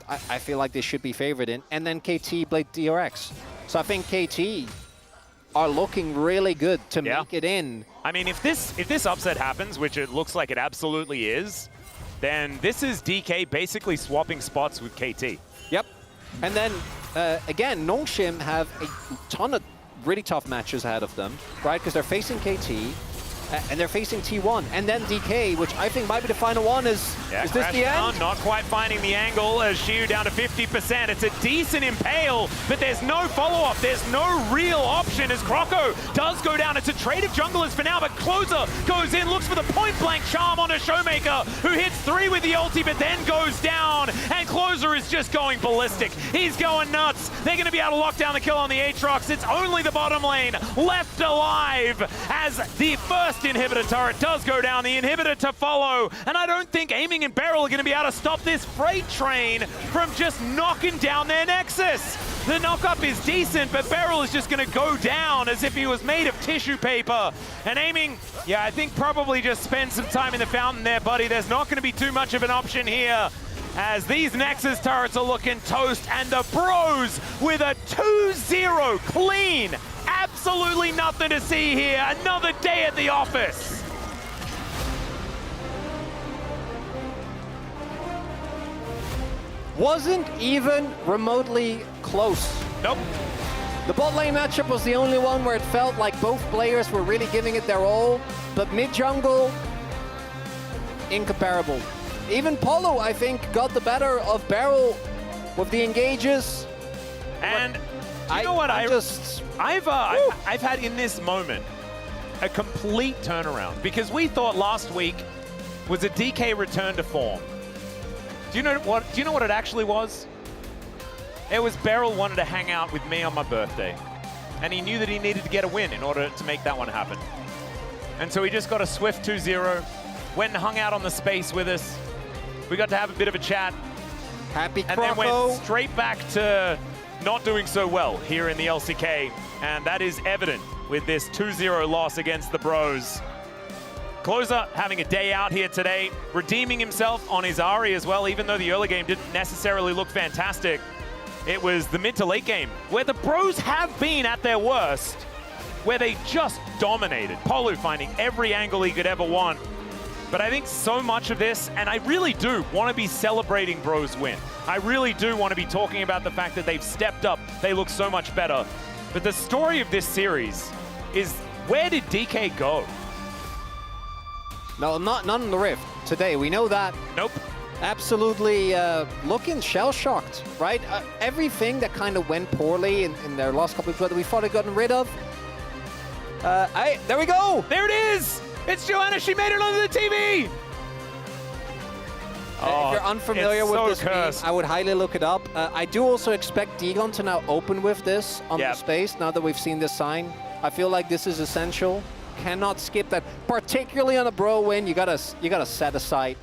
I feel like they should be favored in, and then KT played DRX. So I think KT are looking really good to make it in. I mean, if this upset happens, which it looks like it absolutely is, then this is DK basically swapping spots with KT. Yep. And then, again, Nongshim have a ton of really tough matches ahead of them, right? Because they're facing KT, And they're facing T1 and then DK, which I think might be the final one. Is this the end? Not quite finding the angle as Shiu down to 50%. It's a decent impale, but there's no follow-up. There's no real option as Croco does go down. It's a trade of junglers for now, but Closer goes in, looks for the point-blank charm on a Showmaker, who hits 3 with the ulti, but then goes down, and Closer is just going ballistic. He's going nuts. They're going to be able to lock down the kill on the Aatrox. It's only the bottom lane left alive as the first inhibitor turret does go down, the inhibitor to follow, and I don't think Aiming and Beryl are going to be able to stop this freight train from just knocking down their Nexus. The knock-up is decent, but Beryl is just going to go down as if he was made of tissue paper. And Aiming, yeah, I think probably just spend some time in the fountain there, buddy. There's not going to be too much of an option here as these Nexus turrets are looking toast, and the Bros with a 2-0 clean. Absolutely nothing to see here. Another day at the office. Wasn't even remotely close. Nope. The bot lane matchup was the only one where it felt like both players were really giving it their all, but mid-jungle, incomparable. Even Polo, I think, got the better of Beryl with the engages. And you know what? I've had in this moment a complete turnaround, because we thought last week was a DK return to form. Do you know what it actually was? It was Beryl wanted to hang out with me on my birthday, and he knew that he needed to get a win in order to make that one happen. And so he just got a swift 2-0, went and hung out on the space with us. We got to have a bit of a chat. Happy and then went straight back to not doing so well here in the LCK, and that is evident with this 2-0 loss against the Bros. Closer having a day out here today, redeeming himself on his Ahri as well, even though the early game didn't necessarily look fantastic. It was the mid to late game where the Bros have been at their worst, where they just dominated. Polu finding every angle he could ever want. But I think so much of this, and I really do want to be celebrating Bros' win. I really do want to be talking about the fact that they've stepped up. They look so much better. But the story of this series is, where did DK go? No, none in the Rift today. We know that. Nope. Absolutely looking shell-shocked, right? Everything that kind of went poorly in their last couple of games that we thought had gotten rid of. There we go! There it is! It's Joanna, she made it onto the TV! If you're unfamiliar with this meme, I would highly look it up. I do also expect Degon to now open with this on the space, now that we've seen this sign. I feel like this is essential. Cannot skip that, particularly on a Bro win. You gotta set aside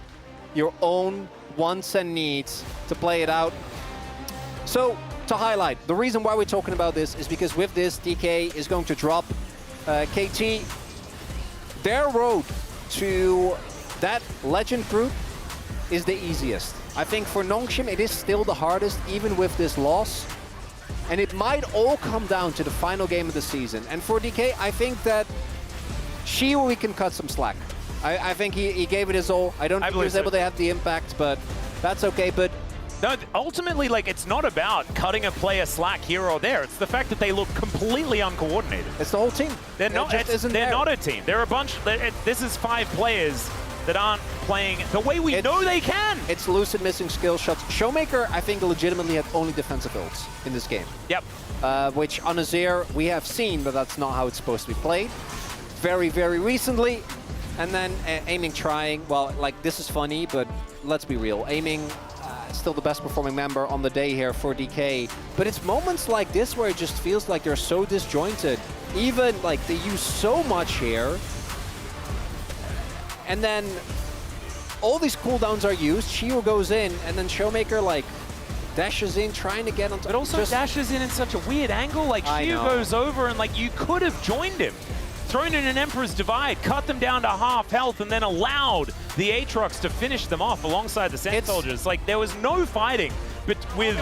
your own wants and needs to play it out. So, to highlight, the reason why we're talking about this is because with this, DK is going to drop KT. Their road to that legend group is the easiest. I think for Nongshim, it is still the hardest, even with this loss. And it might all come down to the final game of the season. And for DK, I think that we can cut some slack. I think he gave it his all. I don't think he was able to have the impact, but that's okay. But no, ultimately, like, it's not about cutting a player slack here or there. It's the fact that they look completely uncoordinated. It's the whole team. They're not a team. They're a bunch. This is 5 players that aren't playing the way we know they can. It's Lucid missing skill shots. Showmaker, I think, legitimately had only defensive ults in this game. Yep. Which on Azir we have seen, but that's not how it's supposed to be played. Very, very recently. And then Aiming trying, well, like, this is funny, but let's be real. Aiming, still the best performing member on the day here for DK. But it's moments like this where it just feels like they're so disjointed. Even, like, they use so much here. And then all these cooldowns are used. Shio goes in, and then Showmaker, like, dashes in, trying to get on top. But also dashes in such a weird angle. Like, Shio goes over, and, like, you could have joined him. Thrown in an Emperor's Divide, cut them down to half health, and then allowed the Aatrox to finish them off alongside the Sand Soldiers. Like, there was no fighting, but with,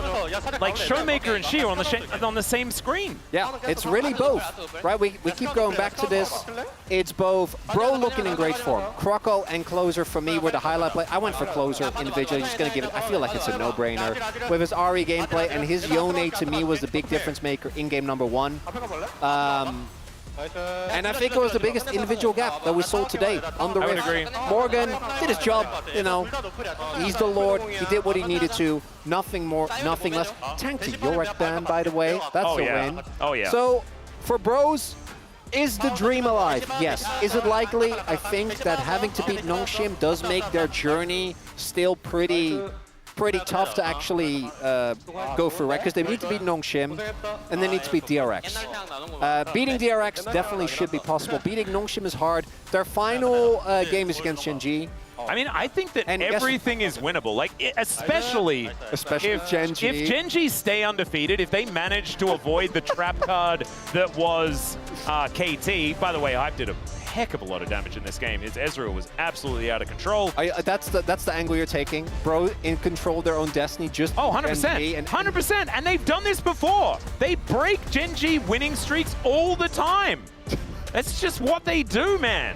like, Showmaker and Shio on the same screen. Yeah, it's really both, right? We keep going back to this. It's both Bro looking in great form. Croco and Closer for me were the highlight play. I went for Closer individually, just gonna give it, I feel like it's a no-brainer. With his Ahri gameplay, and his Yone to me was the big difference maker in game number 1. And I think it was the biggest individual gap that we saw today on the I would Rift. agree. Morgan did his job, you know. He's the Lord. He did what he needed to. Nothing more, nothing less. Tank to Yorek ban, by the way. That's a win. Oh, yeah. So, for Bros, is the dream alive? Yes. Is it likely? I think that having to beat Nongshim does make their journey still pretty tough to actually go through, right? Because they need to beat Nongshim, and they need to beat DRX. Beating DRX definitely should be possible. Beating Nongshim is hard. Their final game is against Genji. I mean, I think that everything is winnable. Like, especially if Genji. If Genji stay undefeated, if they manage to avoid the trap card that was KT. By the way, Hype did a heck of a lot of damage in this game. His Ezreal was absolutely out of control. That's the angle you're taking. Bro, in control of their own destiny. Just 100%. 100%. And they've done this before. They break Genji winning streaks all the time. That's just what they do, man.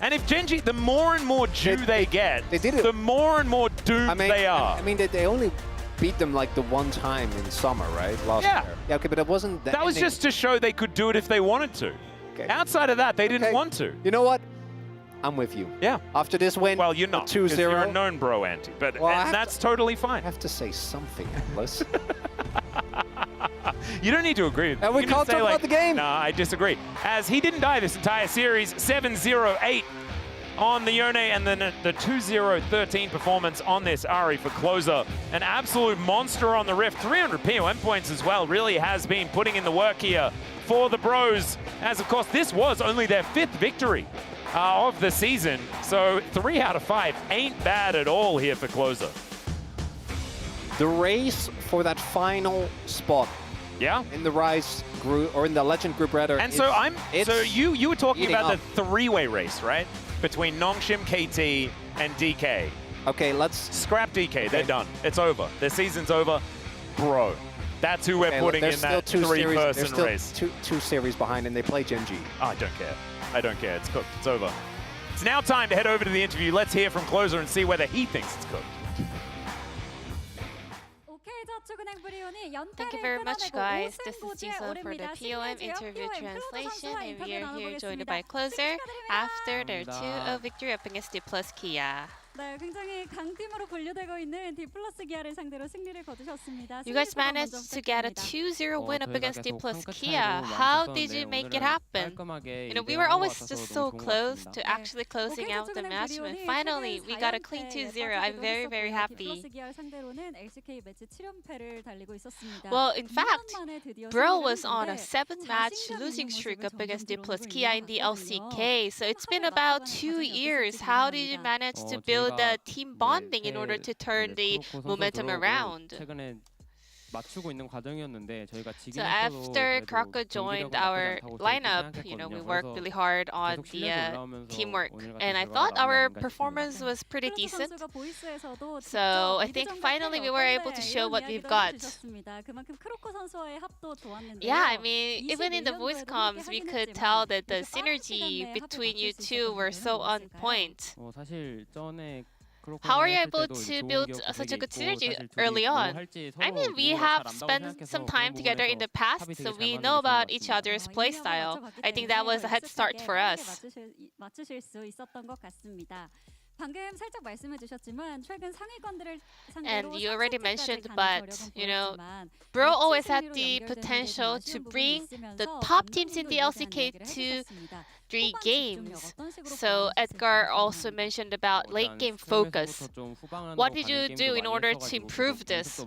And if Genji, the more and more Jew they get, the more and more doomed they are. I mean, they only beat them like the one time in summer, right? Last year. Yeah, okay, but it wasn't... That was just to show they could do it if they wanted to. Okay. Outside of that, they didn't want to. You know what? I'm with you. Yeah. After this win, well, you're not. 2-0. You're a known bro anti, but and that's totally fine. I have to say something, Atlas. You don't need to agree. And we can't talk about the game. No, I disagree. As he didn't die this entire series, 7-0-8 on the Yone, and then the 2-0-13 performance on this Ari for closer. An absolute monster on the Rift. 300 POM points as well. Really has been putting in the work here for the Bros. As, of course, this was only their 5th victory of the season. So 3 out of 5 ain't bad at all here for closer. The race for that final spot. Yeah. In the Rise group, or in the Legend group rather. And so you were talking about the 3-way race, right? Between Nongshim, KT, and DK. Okay, let's scrap DK. Okay. They're done. It's over. Their season's over. Bro, that's who we're putting in that 3-person race. Two series behind, and they play Genji. Oh, I don't care. I don't care. It's cooked. It's over. It's now time to head over to the interview. Let's hear from Closer and see whether he thinks it's cooked. Thank you very much, guys. This is Jisoo for the POM interview translation, and we are here joined by Closer after their 2-0 victory up against D+ Kia. You guys managed to get a 2-0 win up against D+ Kia. How did you make it happen? You know, we were always just so close to actually closing out the match, and finally we got a clean 2-0. I'm very, very happy. Well, in fact, Bro was on a 7-match losing streak up against D+ Kia in the LCK, so it's been about 2 years. How did you manage to build the team bonding in order to turn the momentum around? So after Kraka joined our lineup, you know, we worked really hard on the teamwork, and I thought our performance was pretty decent. So I think finally we were able to show what we've got. Yeah, I mean, even in the voice comms, we could tell that the synergy between you two were so on point. How are you able to build such a good synergy early on? I mean, we have spent some time together in the past, so we know about each other's playstyle. I think that was a head start for us. And you already mentioned, but you know, Bro always had the potential to bring the top teams in the LCK to 3 games. So Edgar also mentioned about late game focus. What did you do in order to improve this?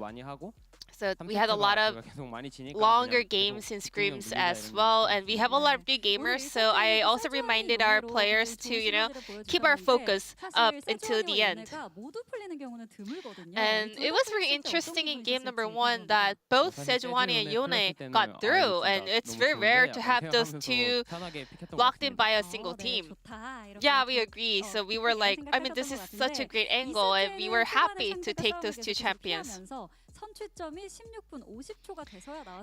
So we had a lot of longer games in scrims as well, and we have a lot of big gamers, so I also reminded our players to, you know, keep our focus up until the end. And it was very interesting in game number 1 that both Sejuani and Yone got through, and it's very rare to have those two locked in by a single team. Yeah, we agree. So we were like, I mean, this is such a great angle, and we were happy to take those 2 champions.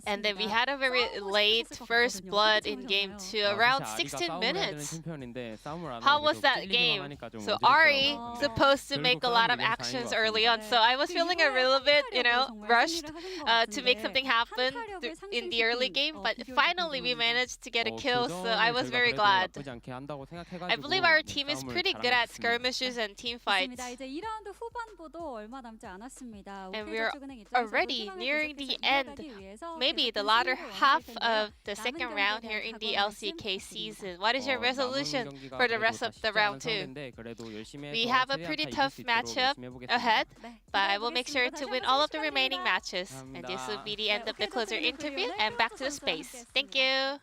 And then we had a very late first blood in game 2, around 16 minutes. How was that game? So Ari supposed to make a lot of actions early on, so I was feeling a little bit, rushed to make something happen in the early game, but finally we managed to get a kill, so I was very glad. I believe our team is pretty good at skirmishes and team fights. And we're already nearing the end, maybe the latter half of the second round here in the LCK season. What is your resolution for the rest of the round 2? We have a pretty tough matchup ahead, but I will make sure to win all of the remaining matches. And this will be the end of the closer interview, and back to the space. Thank you.